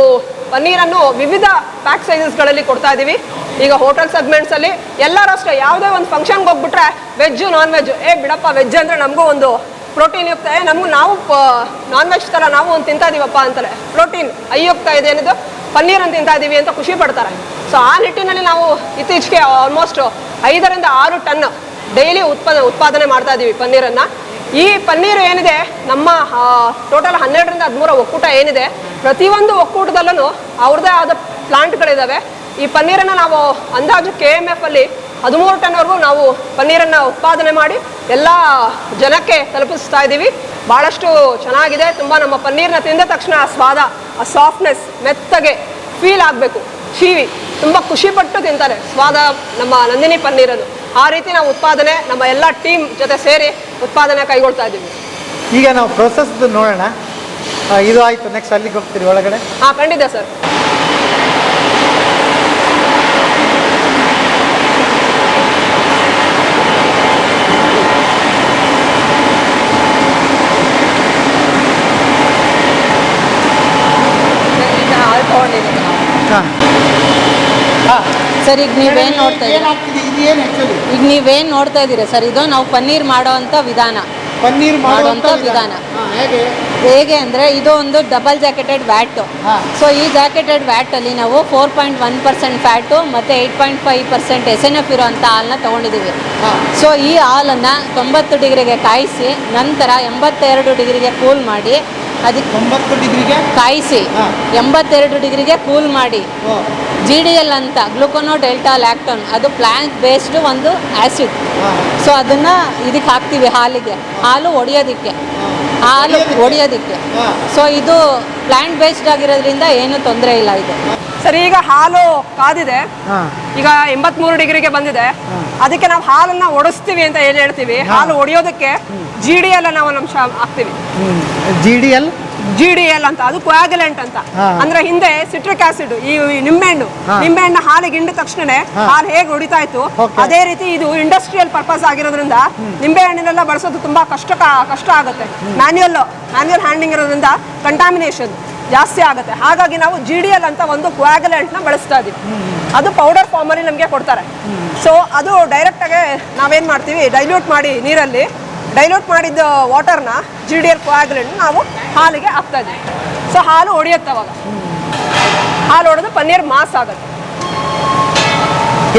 ಪನ್ನೀರನ್ನು ವಿವಿಧ ಪ್ಯಾಕ್ ಸೈಜಸ್ಗಳಲ್ಲಿ ಕೊಡ್ತಾ ಇದ್ದೀವಿ. ಈಗ ಹೋಟೆಲ್ ಸೆಗ್ಮೆಂಟ್ಸಲ್ಲಿ ಎಲ್ಲರೂ ಅಷ್ಟೇ, ಯಾವುದೇ ಒಂದು ಫಂಕ್ಷನ್ಗೆ ಹೋಗ್ಬಿಟ್ರೆ ವೆಜ್ಜು ನಾನ್ ವೆಜ್, ಬಿಡಪ್ಪ ವೆಜ್ ಅಂದರೆ ನಮಗೂ ಒಂದು ಪ್ರೋಟೀನ್ ಯುಕ್ತ, ನಾವು ನಾನ್ ವೆಜ್ ಥರ ನಾವು ಒಂದು ತಿಂತಾ ಇದೀವಪ್ಪ ಅಂತಾರೆ. ಪ್ರೋಟೀನ್ ಯುಕ್ತ ಇದೆ ಏನಿದು ಪನ್ನೀರನ್ನು ತಿಂತಾ ಇದ್ದೀವಿ ಅಂತ ಖುಷಿ ಪಡ್ತಾರೆ. ಸೊ ಆ ನಿಟ್ಟಿನಲ್ಲಿ ನಾವು ಇತ್ತೀಚೆಗೆ ಆಲ್ಮೋಸ್ಟ್ 5-6 ಟನ್ ಡೈಲಿ ಉತ್ಪಾದನೆ ಮಾಡ್ತಾ ಇದ್ದೀವಿ ಪನ್ನೀರನ್ನು. ಈ ಪನ್ನೀರು ಏನಿದೆ ನಮ್ಮ ಟೋಟಲ್ 12-13 ಒಕ್ಕೂಟ ಏನಿದೆ, ಪ್ರತಿಯೊಂದು ಒಕ್ಕೂಟದಲ್ಲೂ ಅವ್ರದ್ದೇ ಆದ ಪ್ಲಾಂಟ್ಗಳಿದ್ದಾವೆ. ಈ ಪನ್ನೀರನ್ನು ನಾವು ಅಂದಾಜು KMF ಅಲ್ಲಿ 13 ಟನ್ವರೆಗೂ ನಾವು ಪನ್ನೀರನ್ನು ಉತ್ಪಾದನೆ ಮಾಡಿ ಎಲ್ಲ ಜನಕ್ಕೆ ತಲುಪಿಸ್ತಾ ಇದ್ದೀವಿ. ಭಾಳಷ್ಟು ಚೆನ್ನಾಗಿದೆ. ತುಂಬ ನಮ್ಮ ಪನ್ನೀರನ್ನ ತಿಂದ ತಕ್ಷಣ ಆ ಸ್ವಾದ, ಆ ಸಾಫ್ಟ್ನೆಸ್, ಮೆತ್ತಗೆ ಫೀಲ್ ಆಗಬೇಕು. ಚೀವಿ ತುಂಬ ಖುಷಿಪಟ್ಟು ತಿಂತಾರೆ ಸ್ವಾದ ನಮ್ಮ ನಂದಿನಿ ಪನ್ನೀರನ್ನು. ಆ ರೀತಿ ನಾವು ಉತ್ಪಾದನೆ ನಮ್ಮ ಎಲ್ಲ ಟೀಮ್ ಜೊತೆ ಸೇರಿ ಉತ್ಪಾದನೆ ಕೈಗೊಳ್ತಾ ಇದ್ದೀವಿ. ಈಗ ನಾವು ಪ್ರೊಸೆಸ್ದು ನೋಡೋಣ. ಇದು ಆಯಿತು, ನೆಕ್ಸ್ಟ್ ಅಲ್ಲಿಗೆ ಹೋಗ್ತೀರಿ ಒಳಗಡೆ? ಹಾಂ, ಖಂಡಿತ ಸರ್. ಸರ್, ಈಗ ನೀವೇನು ನೋಡ್ತಾ ಇದ್ದೀರಾ ಸರ್, ಇದು ನಾವು ಪನ್ನೀರ್ ಮಾಡೋವಂಥ ವಿಧಾನ. ಪನ್ನೀರ್ ಮಾಡುವಂಥ ವಿಧಾನ ಹೇಗೆ ಅಂದರೆ, ಇದು ಒಂದು ಡಬಲ್ ಜಾಕೆಟೆಡ್ ವ್ಯಾಟು. ಸೊ ಈ ಜಾಕೆಟೆಡ್ ವ್ಯಾಟಲ್ಲಿ ನಾವು 4.1% ಫ್ಯಾಟು ಮತ್ತು 8.5% SNF ಇರೋವಂಥ ಹಾಲನ್ನ ತೊಗೊಂಡಿದ್ದೀವಿ. ಸೊ ಈ ಹಾಲನ್ನು 90 ಡಿಗ್ರಿಗೆ ಕಾಯಿಸಿ ನಂತರ 82 ಡಿಗ್ರಿಗೆ ಕೂಲ್ ಮಾಡಿ, ಅದಕ್ಕೆ 90 ಡಿಗ್ರಿಗೆ ಕಾಯಿಸಿ 82 ಡಿಗ್ರಿಗೆ ಕೂಲ್ ಮಾಡಿ GDL ಅಂತ ಗ್ಲುಕೋನೋ ಡೆಲ್ಟಾ ಲ್ಯಾಕ್ಟೋನ್, ಅದು ಪ್ಲಾಂಟ್ ಬೇಸ್ಡ್ ಒಂದು ಆ್ಯಸಿಡ್. ಸೊ ಅದನ್ನು ಇದಕ್ಕೆ ಹಾಕ್ತೀವಿ, ಹಾಲು ಒಡೆಯೋದಕ್ಕೆ. ಸೊ ಇದು ಪ್ಲಾಂಟ್ ಬೇಸ್ಡ್ ಆಗಿರೋದ್ರಿಂದ ಏನೂ ತೊಂದರೆ ಇಲ್ಲ ಇದು. ಸರಿ, ಈಗ ಹಾಲು ಕಾದಿದೆ. ಈಗ 83 ಡಿಗ್ರಿಗೆ ಬಂದಿದೆ. ಅದಕ್ಕೆ ನಾವು ಹಾಲನ್ನ ಒಡಿಸ್ತೀವಿ ಅಂತ ಏನ್ ಹೇಳ್ತೀವಿ, ಹಾಲು ಒಡೆಯೋದಕ್ಕೆ GDL ಅನ್ನೋ ಒಂದು ಅಂಶ ಹಾಕ್ತಿವಿ. GDL ಅಂತ, ಅದು ಕೋಯಾಗುಲೆಂಟ್ ಅಂತ. ಅಂದ್ರೆ ಹಿಂದೆ ಸಿಟ್ರಿಕ್ ಆಸಿಡ್, ಈ ನಿಂಬೆಹಣ್ಣು ಹಾಲಿಗೆ ಹಿಂಡಿದ ತಕ್ಷಣ ಹಾಲು ಹೇಗೆ ಹೊಡಿತಾ ಇತ್ತು, ಅದೇ ರೀತಿ ಇದು ಇಂಡಸ್ಟ್ರಿಯಲ್ ಪರ್ಪಸ್ ಆಗಿರೋದ್ರಿಂದ ನಿಂಬೆಹಣ್ಣಿನೆಲ್ಲ ಬಳಸೋದು ತುಂಬಾ ಕಷ್ಟ ಆಗುತ್ತೆ. ಮ್ಯಾನ್ಯುಯಲ್ ಹ್ಯಾಂಡ್ಲಿಂಗ್ ಇರೋದ್ರಿಂದ ಕಂಟಾಮಿನೇಷನ್ ಜಾಸ್ತಿ ಆಗುತ್ತೆ. ಹಾಗಾಗಿ ನಾವು GDL ಅಂತ ಒಂದು ಕೋಯಾಗುಲೆಂಟ್ ನ ಬಳಸ್ತಾ ಇದೀವಿ. ಅದು ಪೌಡರ್ ಫಾರ್ಮ್ ಅಲ್ಲಿ ನಮಗೆ ಕೊಡ್ತಾರೆ. ಸೊ ಅದು ಡೈರೆಕ್ಟ್ ಆಗಿ ನಾವೇನ್ ಮಾಡ್ತೀವಿ, ಡೈಲ್ಯೂಟ್ ಮಾಡಿ ನೀರಲ್ಲಿ ಡೈಲ್ಯೂಟ್ ಮಾಡಿದ ವಾಟರ್ನ GDL ಕೋಯಾಗುಲೆಂಟ್ ನಾವು ಹಾಲಿಗೆ ಹಾಕ್ತಾ ಇದ್ದೀವಿ. ಸೊ ಹಾಲು ಹೊಡೆಯುತ್ತೆ. ಅವಾಗ ಹಾಲು ಹೊಡೆದು ಪನ್ನೀರ್ ಮಾಸ್ ಆಗುತ್ತೆ.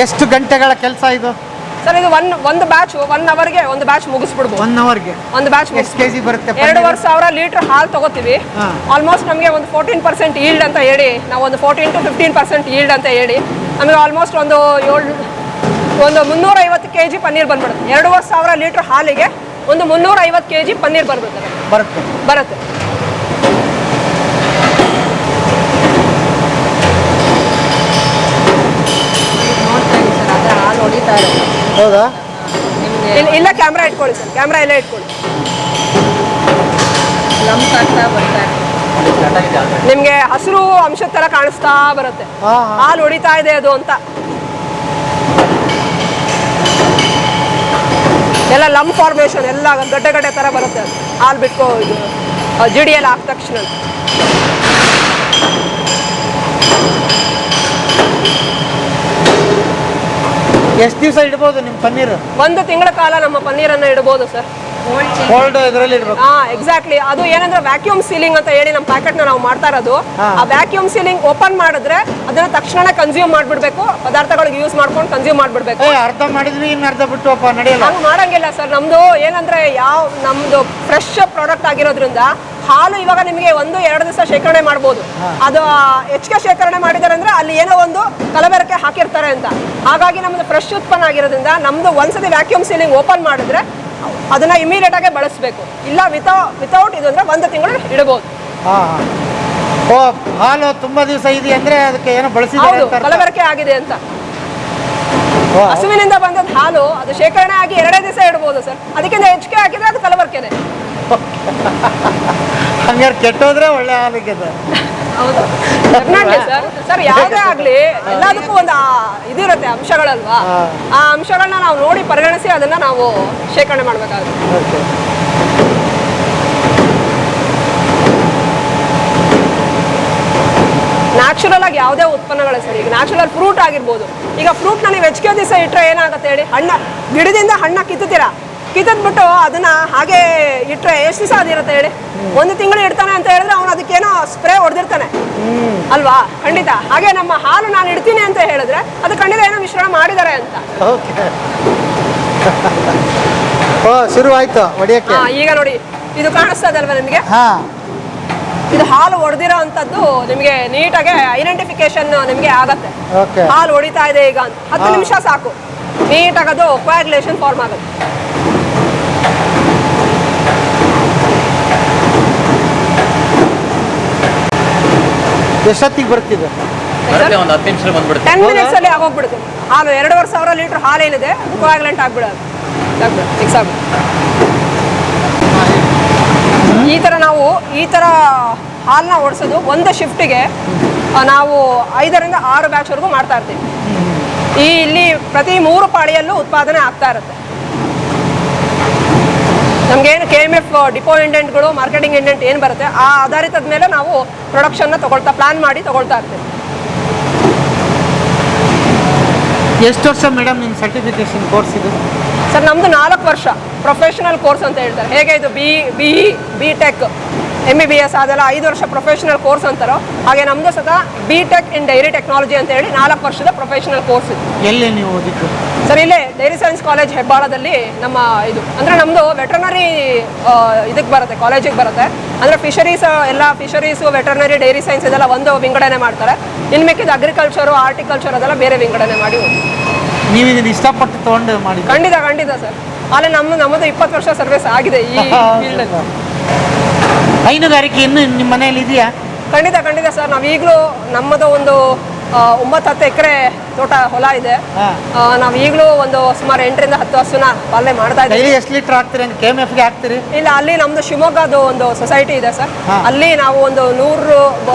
ಎಷ್ಟು ಗಂಟೆಗಳ ಕೆಲಸ ಇದು ಸರ್? ಇದು ಒಂದು ಬ್ಯಾಚ್ 1 ಅವರ್ಗೆ ಒಂದು ಬ್ಯಾಚ್ ಮುಗಿಸ್ಬಿಡ್ಬೋದು. 1 ಅವರ್ಗೆ ಒಂದು ಬ್ಯಾಚ್ ಎಷ್ಟು ಕೆಜಿ ಬರುತ್ತೆ? 2,500 ಲೀಟರ್ ಹಾಲು ತಗೋತೀವಿ. ಆಲ್ಮೋಸ್ಟ್ ನಮಗೆ ಒಂದು 14% ಈಲ್ಡ್ ಅಂತ ಹೇಳಿ, ನಾವು ಒಂದು 14 to 15% ಈಲ್ಡ್ ಅಂತ ಹೇಳಿ ನಮಗೆ ಆಲ್ಮೋಸ್ಟ್ ಒಂದು 350 kg ಪನ್ನೀರ್ ಬಂದ್ಬಿಡುತ್ತೆ. 2,500 ಲೀಟರ್ ಹಾಲಿಗೆ ಒಂದು 350 kg ಪನ್ನೀರ್ ಬರುತ್ತೆ. ಹೌದಾ? ಇಲ್ಲ ಕ್ಯಾಮ್ರಾ ಇಟ್ಕೊಳ್ಳಿ ಸರ್, ಕ್ಯಾಮ್ರಾ ಎಲ್ಲ ಇಟ್ಕೊಳ್ಳಿ. ನಿಮ್ಗೆ ಹಸಿರು ಅಂಶದ ತರ ಕಾಣಿಸ್ತಾ ಬರುತ್ತೆ, ಹಾಲು ಹೊಡಿತಾ ಇದೆ ಅದು ಅಂತ. ಎಲ್ಲ ಲಂಪ್ ಫಾರ್ಮೇಷನ್ ಎಲ್ಲ ಗಡ್ಡೆ ತರ ಬರುತ್ತೆ. ಅದು ಹಾಲು ಬಿಟ್ಕೋ ಇದು GDL ಹಾಕಿದ ತಕ್ಷಣ. ಎಷ್ಟು ದಿವಸ ಇಡ್ಬೋದು ನಿಮ್ಮ ಪನ್ನೀರ್? 1 ತಿಂಗಳ ಕಾಲ ನಮ್ಮ ಪನ್ನೀರನ್ನು ಇಡಬಹುದು ಸರ್. ಕೋಲ್ಡ್ ಇದರಲ್ಲಿ ಇಡಬೇಕು. ಎಕ್ಸಾಕ್ಟ್ಲಿ. ಅದು ಏನಂದ್ರೆ ವ್ಯಾಕ್ಯೂಮ್ ಸೀಲಿಂಗ್ ಅಂತ ಹೇಳಿ ನಮ್ಮ ಪ್ಯಾಕೆಟ್ ನಾವು ಮಾಡ್ತಾ ಇರೋದು. ಆ ವ್ಯಾಕ್ಯೂಮ್ ಸೀಲಿಂಗ್ ಓಪನ್ ಮಾಡಿದ್ರೆ ಅದನ್ನ ತಕ್ಷಣ ಕನ್ಸ್ಯೂಮ್ ಮಾಡ್ಬಿಡ್ಬೇಕು, ಪದಾರ್ಥಗಳಿಗೆ ಯೂಸ್ ಮಾಡ್ಕೊಂಡು ಕನ್ಸ್ಯೂಮ್ ಮಾಡ್ಬಿಡ್ಬೇಕು. ಅರ್ಧ ಮಾಡಿದ್ವಿ, ಇನ್ನು ಅರ್ಧ ಬಿಟ್ಟು ನಡೆಯಲ್ಲ. ಹಂಗೆ ಮಾಡಂಗಿಲ್ಲ ಸರ್. ನಮ್ದು ಏನಂದ್ರೆ ನಮ್ದು ಫ್ರೆಶ್ ಪ್ರಾಡಕ್ಟ್ ಆಗಿರೋದ್ರಿಂದ ಹಾಲು ಇವಾಗ ನಿಮಗೆ 1-2 ದಿವಸ ಶೇಖರಣೆ ಮಾಡ್ಬೋದು. ಅದು ಹೆಚ್ಚಿಗೆ ಶೇಖರಣೆ ಮಾಡಿದಾರೆ ಅಂದ್ರೆ ಅಲ್ಲಿ ಏನೋ ಒಂದು ಕಲಬೆರಕೆ ಹಾಕಿರ್ತಾರೆ ಅಂತ. ಹಾಗಾಗಿ ನಮ್ದು ಫ್ರೆಶ್ ಉತ್ಪನ್ನ ಆಗಿರೋದ್ರಿಂದ ನಮ್ದು ಒಂದ್ಸತಿ ವ್ಯಾಕ್ಯೂಮ್ ಸೀಲಿಂಗ್ ಓಪನ್ ಮಾಡಿದ್ರೆ ಅದನ್ನ ಇಮಿಡಿಯೇಟ್ ಆಗಿ ಬಳಸಬೇಕು. ಇಲ್ಲ ವಿತೌಟ್ ಇದು ಅಂದ್ರೆ 1 ತಿಂಗಳು ಇಡಬಹುದು. ಹಾಲು ತುಂಬಾ ದಿವಸ ಇದೆ ಅಂದ್ರೆ ಅದಕ್ಕೆ ಏನೋ ಹೌದು, ಕಲಬೆರಕೆ ಆಗಿದೆ ಅಂತ. ಹಸುವಿನಿಂದ ಬಂದದ ಹಾಲು ಅದು ಶೇಖರಣೆ ಆಗಿ 2 ದಿವಸ ಇಡಬಹುದು ಸರ್. ಅದಕ್ಕಿಂತ ಹೆಚ್ಚಿಗೆ ಹಾಕಿದ್ರೆ ಅದು ಕಲಬೆರಕೆನೆ. ಹಂಗಾರೆ ಕೆಟ್ಟೋದ್ರೆ ಒಳ್ಳೆ ಹಾಲಿಗೆ ಹೌದು ಸರ್. ಯಾವುದೇ ಆಗ್ಲಿ ಎಲ್ಲದಕ್ಕೂ ಒಂದು ಇದಿರುತ್ತೆ ಅಂಶಗಳಲ್ವಾ, ಆ ಅಂಶಗಳನ್ನ ನಾವು ನೋಡಿ ಪರಿಗಣಿಸಿ ಅದನ್ನ ನಾವು ಶೇಖರಣೆ ಮಾಡ್ಬೇಕಾಗುತ್ತೆ. ನ್ಯಾಚುರಲ್ ಆಗಿ ಯಾವುದೇ ಉತ್ಪನ್ನಗಳೇ ಸರ್, ಈಗ ನ್ಯಾಚುರಲ್ ಫ್ರೂಟ್ ಆಗಿರ್ಬೋದು. ಈಗ ಫ್ರೂಟ್ನ ನೀವು ಹೆಚ್ಚಿಗೆ ದಿವಸ ಇಟ್ಟರೆ ಏನಾಗುತ್ತೆ ಹೇಳಿ, ಗಿಡದಿಂದ ಹಣ್ಣ ಕಿತ್ತಿದ್ಬಿಟ್ಟು ಅದನ್ನ ಹಾಗೆ ಇಟ್ಟರೆ ಎಷ್ಟು ದಿವಸ ಅದಿರುತ್ತೆ ಹೇಳಿ? 1 ತಿಂಗಳು ಇಡ್ತಾನೆ ಅಂತ ಹೇಳಿದ್ರೆ ಅವನು ಅದಕ್ಕೇನೋ ಸ್ಪ್ರೇ ಹೊಡೆದಿರ್ತಾನೆ ಅಲ್ವಾ? ಖಂಡಿತ. ಹಾಗೆ ನಮ್ಮ ಹಾಲು ನಾನು ಇಡ್ತೀನಿ ಅಂತ ಹೇಳಿದ್ರೆ ಅದು ಖಂಡಿತ ಏನೋ ಮಿಶ್ರಣ ಮಾಡಿದ್ದಾರೆ ಅಂತ. ಶುರು ಆಯ್ತು ಹೊಡೆಯಕ್ಕೆ. ಈಗ ನೋಡಿ, ಇದು ಕಾಣಿಸ್ತದಲ್ವಾ ನಿಮಗೆ? ಇದು ಹಾಲು ಹೊಡೆದಿರೋ ಅಂತದ್ದು ನಿಮಗೆ ನೀಟಾಗಿ ಐಡೆಂಟಿಫಿಕೇಶನ್ ನಿಮಗೆ ಆಗತ್ತೆ. ಹಾಲು ಹೊಡಿತಾ ಇದೆ ಈಗ ಅಂತ 10 ನಿಮಿಷ ಸಾಕು, ನೀಟಾಗಿ ಅದು ಕೋಯಾಗುಲೇಷನ್ ಫಾರ್ಮ್ ಆಗುತ್ತೆ. ಎಷ್ಟೊತ್ತಿಗೆ ಬರ್ತಿದೆ? 10 ಮಿನಿಟ್ಸ್ ಅಲ್ಲಿ ಆಗೋಗ್ಬಿಡುತ್ತೆ ಹಾಲು. 2,500 ಲೀಟರ್ ಹಾಲು ಏನಿದೆ ಅದು ಕೋಯಾಗುಲೆಂಟ್ ಆಗ್ಬಿಡೋದು. ಈ ತರ ಹಾಲನ್ನ ಓಡಿಸೋದು ಒಂದು ಶಿಫ್ಟಿಗೆ ನಾವು 5ರಿಂದ 6 ಬ್ಯಾಚ್ವರೆಗೂ ಮಾಡ್ತಾ ಇರ್ತೀವಿ. ಇಲ್ಲಿ ಪ್ರತಿ 3 ಪಾಳಿಯಲ್ಲೂ ಉತ್ಪಾದನೆ ಆಗ್ತಾ ಇರುತ್ತೆ. ನಮಗೇನು KMF ಡಿಪೋ ಇಂಡೆಂಟ್ಗಳು, ಮಾರ್ಕೆಟಿಂಗ್ ಇಂಡೆಂಟ್ ಏನು ಬರುತ್ತೆ ಆ ಆಧಾರಿತದ ಮೇಲೆ ನಾವು ಪ್ರೊಡಕ್ಷನ್ನ ಪ್ಲಾನ್ ಮಾಡಿ ತಗೊಳ್ತಾ ಇರ್ತೀವಿ. ಎಷ್ಟು ವರ್ಷ ಮೇಡಮ್ ನಿಮ್ಮ ಸರ್ಟಿಫಿಕೇಶನ್ ಕೋರ್ಸ್ ಇದು? ಸರ್ ನಮ್ಮದು 4 ವರ್ಷ ಪ್ರೊಫೆಷನಲ್ ಕೋರ್ಸ್ ಅಂತ ಹೇಳ್ತಾರೆ. ಹೇಗೆ ಇದು BTech MBBS ಅದೆಲ್ಲ 5 ವರ್ಷ ಪ್ರೊಫೆಷನಲ್ ಕೋರ್ಸ್ ಅಂತಾರೋ ಹಾಗೆ ನಮ್ಮದು ಸಹ BTech ಇನ್ ಡೈರಿ ಟೆಕ್ನಾಲಜಿ ಅಂತ ಹೇಳಿ 4 ವರ್ಷದ ಪ್ರೊಫೆಷನಲ್ ಕೋರ್ಸ್ ಇದು. ಎಲ್ಲಿ ನೀವು ಓದಿದ್ದು ಸರ್? ಇಲ್ಲೇ ಡೈರಿ ಸೈನ್ಸ್ ಕಾಲೇಜ್ ಹೆಬ್ಬಾಳದಲ್ಲಿ ನಮ್ಮ ಇದು ಅಂದರೆ ನಮ್ಮದು ವೆಟರ್ನರಿ ಇದಕ್ಕೆ ಬರುತ್ತೆ, ಕಾಲೇಜಿಗೆ ಬರುತ್ತೆ. ಅಂದರೆ ಫಿಶರೀಸ್ ಎಲ್ಲ ಫಿಶರೀಸು, ವೆಟರ್ನರಿ, ಡೈರಿ ಸೈನ್ಸ್ ಇದೆಲ್ಲ ಒಂದು ವಿಂಗಡಣೆ ಮಾಡ್ತಾರೆ. ಇನ್ನು ಮಿಕ್ಕಿದ ಅಗ್ರಿಕಲ್ಚರು, ಆರ್ಟಿಕಲ್ಚರ್ ಅದೆಲ್ಲ ಬೇರೆ ವಿಂಗಡಣೆ ಮಾಡಿ. ನೀವು ಇದನ್ನು ಇಷ್ಟಪಟ್ಟು ತೊಗೊಂಡು ಮಾಡಿ? ಖಂಡಿತ ಸರ್. ಅಲ್ಲೇ ನಮ್ಮದು 20 ವರ್ಷ ಸರ್ವಿಸ್ ಆಗಿದೆ ಈ ಫೀಲ್ಡಲ್ಲಿ. ಹೈನುಗಾರಿಕೆ ಇನ್ನು ನಿಮ್ಮ ಮನೆಯಲ್ಲಿ ಇದೆಯಾ? ಖಂಡಿತ ಸರ್. ನಾವು ಈಗಲೂ ನಮ್ಮದು ಒಂದು 9-10 ಎಕರೆ ತೋಟ ಹೊಲ ಇದೆ. ನಾವು ಈಗಲೂ ಒಂದು ಸುಮಾರು 8ರಿಂದ 10 ಹಸುನ ಪಾಲನೆ ಮಾಡ್ತಾ ಇದ್ದೀವಿ. ಡೈಲಿ ಎಷ್ಟು ಲೀಟರ್ ಹಾಕ್ತೀರಿ? KMF-ಗೆ ಹಾಕ್ತೀರಿ? ಇಲ್ಲ, ಅಲ್ಲಿ ನಮ್ದು ಶಿವಮೊಗ್ಗದ ಒಂದು ಸೊಸೈಟಿ ಇದೆ ಸರ್. ಅಲ್ಲಿ ನಾವು ಒಂದು 100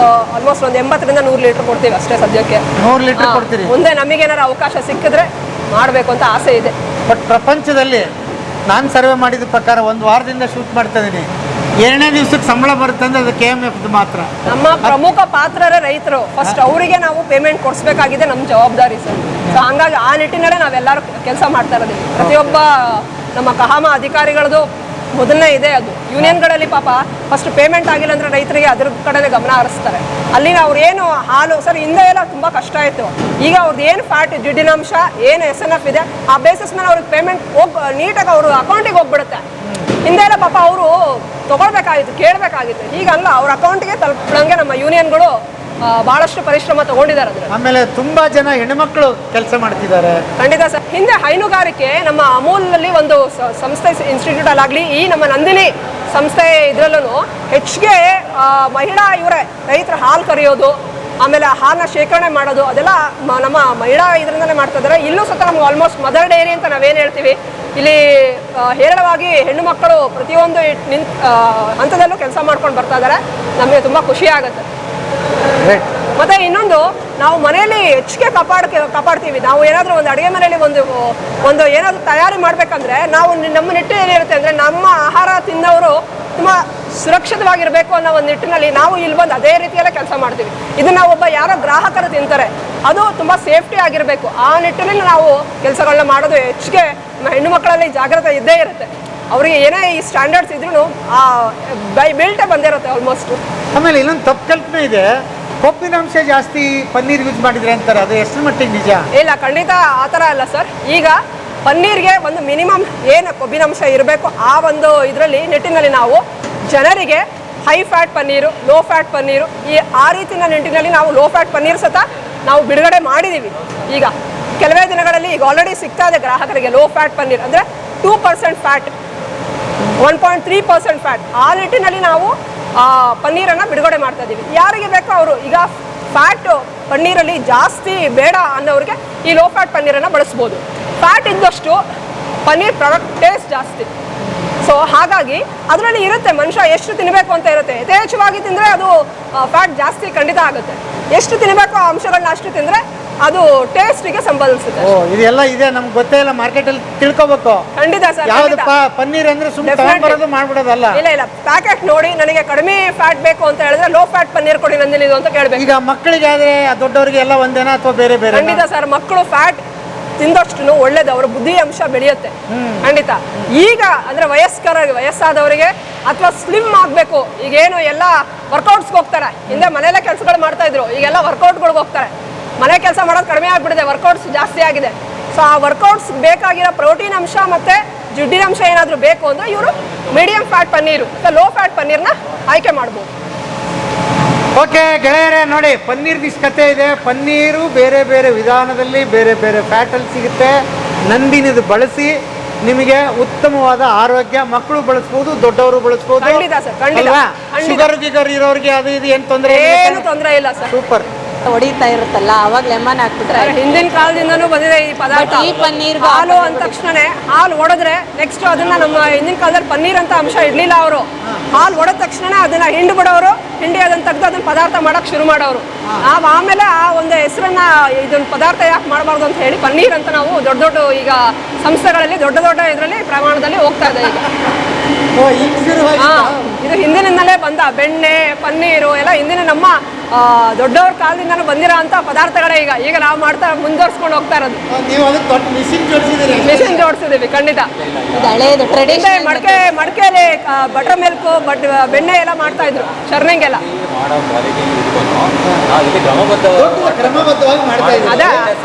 ಆಲ್ಮೋಸ್ಟ್ ಒಂದು 80ರಿಂದ 100 ಲೀಟರ್ ಕೊಡ್ತೀವಿ ಅಷ್ಟೇ ಸದ್ಯಕ್ಕೆ. 100 ಲೀಟರ್ ಕೊಡ್ತೀರಿ? ಮುಂದೆ ನಮಗೇನಾರು ಅವಕಾಶ ಸಿಕ್ಕಿದ್ರೆ ಮಾಡಬೇಕು ಅಂತ ಆಸೆ ಇದೆ. ಬಟ್ ಪ್ರಪಂಚದಲ್ಲಿ ನಾನು ಸರ್ವೆ ಮಾಡಿದ ಪ್ರಕಾರ 1 ವಾರದಿಂದ ಶೂಟ್ ಮಾಡ್ತಾ ಇದ್ದೀನಿ, 2ನೇ ದಿವಸಕ್ಕೆ ಸಂಬಳ ಬರುತ್ತೆ ಅಂದ್ರೆ ಅದು KMF ಮಾತ್ರ. ನಮ್ಮ ಪ್ರಮುಖ ಪಾತ್ರರೇ ರೈತರು. ಫಸ್ಟ್ ಅವರಿಗೆ ನಾವು ಪೇಮೆಂಟ್ ಕೊಡಿಸ್ಬೇಕಾಗಿದೆ, ನಮ್ಮ ಜವಾಬ್ದಾರಿ ಸರ್. ಸೊ ಹಂಗಾಗಿ ಆ ನಿಟ್ಟಿನಲ್ಲೇ ನಾವೆಲ್ಲರೂ ಕೆಲಸ ಮಾಡ್ತಾ ಇರೋದು. ಪ್ರತಿಯೊಬ್ಬ ನಮ್ಮ ಕಹಾಮ ಅಧಿಕಾರಿಗಳದ್ದು ಮೊದಲನೇ ಇದೆ ಅದು. ಯೂನಿಯನ್ಗಳಲ್ಲಿ ಪಾಪ ಫಸ್ಟ್ ಪೇಮೆಂಟ್ ಆಗಿಲ್ಲ ಅಂದರೆ ರೈತರಿಗೆ ಅದ್ರ ಕಡೆನೇ ಗಮನ ಹರಿಸ್ತಾರೆ. ಅಲ್ಲಿನ ಅವ್ರು ಏನು ಹಾಲು ಸರ್ ಹಿಂದೆ ಎಲ್ಲ ತುಂಬ ಕಷ್ಟ ಇತ್ತು. ಈಗ ಅವ್ರದ್ದು ಏನು ಫ್ಯಾಟ್, ಜಿಡ್ಡಿನಾಂಶ, ಏನು SNF ಇದೆ, ಆ ಬೇಸಿಸ್ ಮೇಲೆ ಅವ್ರಿಗೆ ಪೇಮೆಂಟ್ ನೀಟಾಗಿ ಅವರು ಅಕೌಂಟಿಗೆ ಹೋಗ್ಬಿಡುತ್ತೆ. ಹಿಂದೆ ಎಲ್ಲ ಪಾಪ ಅವರು ತೊಗೊಳ್ಬೇಕಾಗಿತ್ತು, ಕೇಳಬೇಕಾಗಿತ್ತು. ಈಗಲ್ಲ, ಅವ್ರ ಅಕೌಂಟಿಗೆ ತಲುಪಂಗೆ ನಮ್ಮ ಯೂನಿಯನ್ಗಳು ಬಹಳಷ್ಟು ಪರಿಶ್ರಮ ತಗೊಂಡಿದ್ದಾರೆ ಅದ್ರ. ಆಮೇಲೆ ತುಂಬಾ ಜನ ಹೆಣ್ಮಕ್ಳು ಕೆಲಸ ಮಾಡ್ತಿದ್ದಾರೆ. ಖಂಡಿತ ಸರ್. ಹಿಂದೆ ಹೈನುಗಾರಿಕೆ ನಮ್ಮ ಅಮೂಲಲ್ಲಿ ಒಂದು ಸಂಸ್ಥೆ ಇನ್ಸ್ಟಿಟ್ಯೂಟ್ ಅಲ್ಲಾಗಲಿ, ಈ ನಮ್ಮ ನಂದಿನಿ ಸಂಸ್ಥೆ ಇದರಲ್ಲೂ ಹೆಚ್ಚಿಗೆ ಮಹಿಳಾ ಇವರೇ ರೈತರ ಹಾಲು ಕರೆಯೋದು, ಆಮೇಲೆ ಹಾಲನ್ನ ಶೇಖರಣೆ ಮಾಡೋದು, ಅದೆಲ್ಲ ನಮ್ಮ ಮಹಿಳಾ ಇದರಿಂದಲೇ ಮಾಡ್ತಾ ಇದ್ದಾರೆ. ಇಲ್ಲೂ ಸಹ ನಮ್ಗೆ ಆಲ್ಮೋಸ್ಟ್ ಮದರ್ ಡೈರಿ ಅಂತ ನಾವೇನು ಹೇಳ್ತೀವಿ, ಇಲ್ಲಿ ಹೇರಳವಾಗಿ ಹೆಣ್ಣು ಮಕ್ಕಳು ಪ್ರತಿಯೊಂದು ಹಂತದಲ್ಲೂ ಕೆಲಸ ಮಾಡ್ಕೊಂಡು ಬರ್ತಾ ಇದ್ದಾರೆ. ನಮಗೆ ತುಂಬ ಖುಷಿ ಆಗುತ್ತೆ. ಮತ್ತೆ ಇನ್ನೊಂದು, ನಾವು ಮನೆಯಲ್ಲಿ ಹೆಚ್ಚಿಗೆ ಕಾಪಾಡ್ತೀವಿ. ನಾವು ಏನಾದರೂ ಒಂದು ಅಡುಗೆ ಮನೆಯಲ್ಲಿ ಒಂದು ಏನಾದರೂ ತಯಾರಿ ಮಾಡಬೇಕಂದ್ರೆ ನಾವು ನಮ್ಮ ನಿಟ್ಟು ಏನಿರುತ್ತೆ ಅಂದರೆ, ನಮ್ಮ ಆಹಾರ ತಿನ್ನೋರು ತುಂಬ ಸುರಕ್ಷಿತವಾಗಿರಬೇಕು ಅನ್ನೋ ಒಂದು ನಿಟ್ಟಿನಲ್ಲಿ ನಾವು ಇಲ್ಲಿ ಬಂದು ಅದೇ ರೀತಿಯಲ್ಲೇ ಕೆಲಸ ಮಾಡ್ತೀವಿ. ಇದನ್ನು ಒಬ್ಬ ಯಾರೋ ಗ್ರಾಹಕರು ತಿಂತಾರೆ, ಅದು ತುಂಬ ಸೇಫ್ಟಿ ಆಗಿರಬೇಕು. ಆ ನಿಟ್ಟಿನಲ್ಲಿ ನಾವು ಕೆಲಸಗಳನ್ನ ಮಾಡೋದು. ಹೆಚ್ಚಿಗೆ ಹೆಣ್ಣು ಮಕ್ಕಳಲ್ಲಿ ಜಾಗ್ರತೆ ಇದ್ದೇ ಇರುತ್ತೆ. ಅವರಿಗೆ ಏನೇ ಈ ಸ್ಟ್ಯಾಂಡರ್ಡ್ಸ್ ಇದ್ರೂ ಬೆಲ್ಟೇ ಬಂದಿರುತ್ತೆ ಆಲ್ಮೋಸ್ಟ್. ಆಮೇಲೆ ಇನ್ನೊಂದು ತಪ್ಪು ಕಲ್ಪನೆ ಇದೆ, ಕೊಬ್ಬಿನಾಂಶ ಜಾಸ್ತಿ ಪನ್ನೀರ್ ಯೂಸ್ ಮಾಡಿದ್ರೆ ಅಂತಾರೆ, ಅದು ಎಷ್ಟು ಮಟ್ಟಿಗೆ ನಿಜ? ಇಲ್ಲ, ಖಂಡಿತ ಆ ಥರ ಅಲ್ಲ ಸರ್. ಈಗ ಪನ್ನೀರ್ಗೆ ಒಂದು ಮಿನಿಮಮ್ ಏನು ಕೊಬ್ಬಿನಾಂಶ ಇರಬೇಕು ಆ ಒಂದು ಇದರಲ್ಲಿ ನಿಟ್ಟಿನಲ್ಲಿ ನಾವು ಜನರಿಗೆ high fat paneer, low fat paneer, ಆ ರೀತಿಯ ನಿಟ್ಟಿನಲ್ಲಿ ನಾವು ಲೋ ಫ್ಯಾಟ್ ಪನ್ನೀರ್ ಸತ ನಾವು ಬಿಡುಗಡೆ ಮಾಡಿದ್ದೀವಿ. ಈಗ ಕೆಲವೇ ದಿನಗಳಲ್ಲಿ ಈಗ ಆಲ್ರೆಡಿ ಸಿಗ್ತಾ ಇದೆ ಗ್ರಾಹಕರಿಗೆ ಲೋ ಫ್ಯಾಟ್ ಪನ್ನೀರ್, ಅಂದರೆ 2% ಫ್ಯಾಟ್, 1.3% ಫ್ಯಾಟ್. ಆ ನಿಟ್ಟಿನಲ್ಲಿ ನಾವು ಪನ್ನೀರನ್ನು ಬಿಡುಗಡೆ ಮಾಡ್ತಾ ಇದ್ದೀವಿ. ಯಾರಿಗೆ ಬೇಕೋ ಅವರು, ಈಗ ಫ್ಯಾಟ್ ಪನ್ನೀರಲ್ಲಿ ಜಾಸ್ತಿ ಬೇಡ ಅನ್ನೋರಿಗೆ ಈ ಲೋ ಫ್ಯಾಟ್ ಪನ್ನೀರನ್ನು ಬಳಸ್ಬೋದು. ಫ್ಯಾಟ್ ಇದ್ದಷ್ಟು ಪನ್ನೀರ್ ಪ್ರಾಡಕ್ಟ್ ಟೇಸ್ಟ್ ಜಾಸ್ತಿ. ಸೊ ಹಾಗಾಗಿ ಅದರಲ್ಲಿ ಇರುತ್ತೆ, ಮನುಷ್ಯ ಎಷ್ಟು ತಿನ್ನಬೇಕು ಅಂತ ಇರುತ್ತೆ. ಯಥೇಚ್ಛವಾಗಿ ತಿಂದರೆ ಅದು ಫ್ಯಾಟ್ ಜಾಸ್ತಿ ಖಂಡಿತ ಆಗುತ್ತೆ. ಎಷ್ಟು ತಿನ್ನಬೇಕು ಆ ಅಂಶಗಳನ್ನ ಅಷ್ಟು ತಿಂದರೆ ಅದು ಟೇಸ್ಟಿಗೆ ಸಂಬಂಧಿಸುತ್ತೆ. ಇದೆಲ್ಲ ಇದೆ, ನಮ್ಗೆ ಗೊತ್ತೇ ಇಲ್ಲ, ಮಾರ್ಕೆಟಲ್ಲಿ ತಿಳ್ಕೊಬೇಕು. ಖಂಡಿತ ಸರ್. ಯಾವ್ದು ಪನ್ನೀರ್ ಅಂದ್ರೆ ಸುಮ್ಮನೆ ಬರೋದು ಮಾಡ್ಬಿಡೋದಲ್ಲ. ಇಲ್ಲ, ಪ್ಯಾಕೆಟ್ ನೋಡಿ ನನಗೆ ಕಡಿಮೆ ಫ್ಯಾಟ್ ಬೇಕು ಅಂತ ಹೇಳಿದ್ರೆ ಲೋ ಫ್ಯಾಟ್ ಪನ್ನೀರ್ ಕೊಡಿ ನಂದಿನಿ ಅಂತ ಕೇಳಬೇಕು. ಈಗ ಮಕ್ಕಳಿಗೆ ಆದ್ರೆ ದೊಡ್ಡವರಿಗೆ ಎಲ್ಲ ಒಂದೇನಾ ಅಥವಾ ಬೇರೆ ಬೇರೆ? ಖಂಡಿತ ಸರ್, ಮಕ್ಕಳು ಫ್ಯಾಟ್ ತಿಂದಷ್ಟು ಒಳ್ಳೇದು, ಅವರ ಬುದ್ಧಿ ಅಂಶ ಬೆಳೆಯುತ್ತೆ ಖಂಡಿತ. ಈಗ ಅಂದ್ರೆ ವಯಸ್ಸಾದವರಿಗೆ ಅಥವಾ ಸ್ಲಿಮ್ ಆಗಬೇಕು, ಈಗೇನು ಎಲ್ಲ ವರ್ಕೌಟ್ಸ್ಗೆ ಹೋಗ್ತಾರೆ. ಹಿಂದೆ ಮನೆಯಲ್ಲೇ ಕೆಲಸಗಳು ಮಾಡ್ತಾ ಇದ್ರು, ಈಗೆಲ್ಲ ವರ್ಕೌಟ್ಗಳಿಗೆ ಹೋಗ್ತಾರೆ. ಮನೆ ಕೆಲಸ ಮಾಡೋದು ಕಡಿಮೆ ಆಗಿಬಿಟ್ಟಿದೆ, ವರ್ಕೌಟ್ಸ್ ಜಾಸ್ತಿ ಆಗಿದೆ. ಸೊ ಆ ವರ್ಕೌಟ್ಸ್ ಬೇಕಾಗಿರೋ ಪ್ರೋಟೀನ್ ಅಂಶ ಮತ್ತು ಜಿಡ್ಡಿನ ಅಂಶ ಏನಾದರೂ ಬೇಕು ಅಂದರೆ ಇವರು ಮೀಡಿಯಂ ಫ್ಯಾಟ್ ಪನ್ನೀರು ಅಥವಾ ಲೋ ಫ್ಯಾಟ್ ಪನ್ನೀರ್ನ ಆಯ್ಕೆ ಮಾಡ್ಬೋದು. ಓಕೆ ಗೆಳೆಯರೇ, ನೋಡಿ ಪನ್ನೀರ್ ದಿಸ್ ಕತೆ ಇದೆ. ಪನ್ನೀರು ಬೇರೆ ಬೇರೆ ವಿಧಾನದಲ್ಲಿ ಬೇರೆ ಬೇರೆ ಫ್ಯಾಟಲ್ಲಿ ಸಿಗುತ್ತೆ. ನಂದಿನಿದು ಬಳಸಿ ನಿಮಗೆ ಉತ್ತಮವಾದ ಆರೋಗ್ಯ, ಮಕ್ಕಳು ಬಳಸ್ಬೋದು, ದೊಡ್ಡವರು ಬಳಸ್ಬೋದು. ಶುಗರ್ ಗಿಗರ್ ಇರೋರಿಗೆ ಅದು ಇದು ಏನು ತೊಂದರೆ ಇಲ್ಲ ಸರ್. ಸೂಪರ್. ಹೊಡಿತಾ ಇರುತ್ತಲ್ಲ, ಅವಾಗ ಲೆಮನ್ ಹಾಕ್ಬಿಟ್ರೆ. ಹಿಂದಿನ ಕಾಲದಿಂದನೂ ಬಂದಿದೆ ಈ ಪದಾರ್ಥ. ಈ ಪನ್ನೀರ್ ಹಾಲು ಅಂದ ತಕ್ಷಣ ಹಾಲು ಒಡೆದ್ರೆ ನೆಕ್ಸ್ಟ್ ಅದನ್ನ ನಮ್ಮ ಹಿಂದಿನ ಕಾಲದಲ್ಲಿ ಪನ್ನೀರ್ ಅಂತ ಅಂಶ ಇಡ್ಲಿಲ್ಲ ಅವರು. ಹಾಲು ಒಡೆದ ತಕ್ಷಣ ಅದನ್ನ ಹಿಂಡು ಬಿಡೋರು, ಹಿಂಡಿ ಅದನ್ನ ತೆಗೆದು ಅದನ್ನ ಪದಾರ್ಥ ಮಾಡಕ್ ಶುರು ಮಾಡೋರು. ನಾವು ಆಮೇಲೆ ಆ ಒಂದು ಹೆಸರನ್ನ ಇದನ್ನ ಪದಾರ್ಥ ಯಾಕೆ ಮಾಡಬಾರ್ದು ಅಂತ ಹೇಳಿ ಪನ್ನೀರ್ ಅಂತ ನಾವು ದೊಡ್ಡ ದೊಡ್ಡ ಈಗ ಸಂಸ್ಥೆಗಳಲ್ಲಿ ದೊಡ್ಡ ದೊಡ್ಡ ಇದರಲ್ಲಿ ಪ್ರಮಾಣದಲ್ಲಿ ಹೋಗ್ತಾ ಇದೆ ಈಗ. ಇದು ಹಿಂದಿನಿಂದಲೇ ಬಂದ ಬೆಣ್ಣೆ, ಪನ್ನೀರು ಎಲ್ಲ ಹಿಂದಿನ ನಮ್ಮ ದೊಡ್ಡವ್ರ ಕಾಲದಿಂದನೂ ಬಂದಿರೋ ಅಂತ ಪದಾರ್ಥಗಳೇ ಈಗ ನಾವು ಮಾಡ್ತಾ ಮುಂದುವರ್ಸ್ಕೊಂಡು ಹೋಗ್ತಾ ಇರೋದು. ಮಿಷಿನ್ ಜೋಡಿಸಿದೀವಿ ಖಂಡಿತ. ಮಡಕೆಯಲ್ಲಿ ಬಟರ್ ಮಿಲ್ಕ್, ಬೆಣ್ಣೆ ಎಲ್ಲ ಮಾಡ್ತಾ ಇದ್ರು, ಶರ್ನಿಂಗೆಲ್ಲ.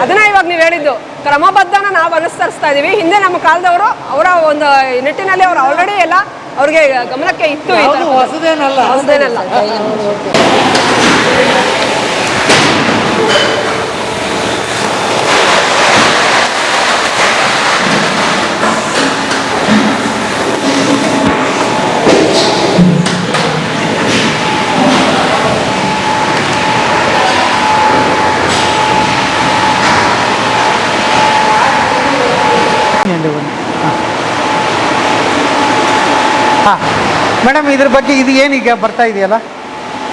ಅದನ್ನ ಇವಾಗ ನೀವು ಹೇಳಿದ್ದು ಕ್ರಮಬದ್ಧನ ನಾವು ಅನುಸರಿಸ್ತಾ ಇದೀವಿ. ಹಿಂದೆ ನಮ್ಮ ಕಾಲದವರು ಅವರ ಒಂದು ನಿಟ್ಟಿನಲ್ಲಿ ಅವರು ಆಲ್ರೆಡಿ ಎಲ್ಲ ಅವ್ರಿಗೆ ಗಮನಕ್ಕೆ ಇತ್ತು. ಹೊಸದೇನಲ್ಲ. ಮೇಡಮ್ ಇದ್ರ ಬಗ್ಗೆ ಇದು ಏನೀಗ ಬರ್ತಾ ಇದೆಯಲ್ಲ?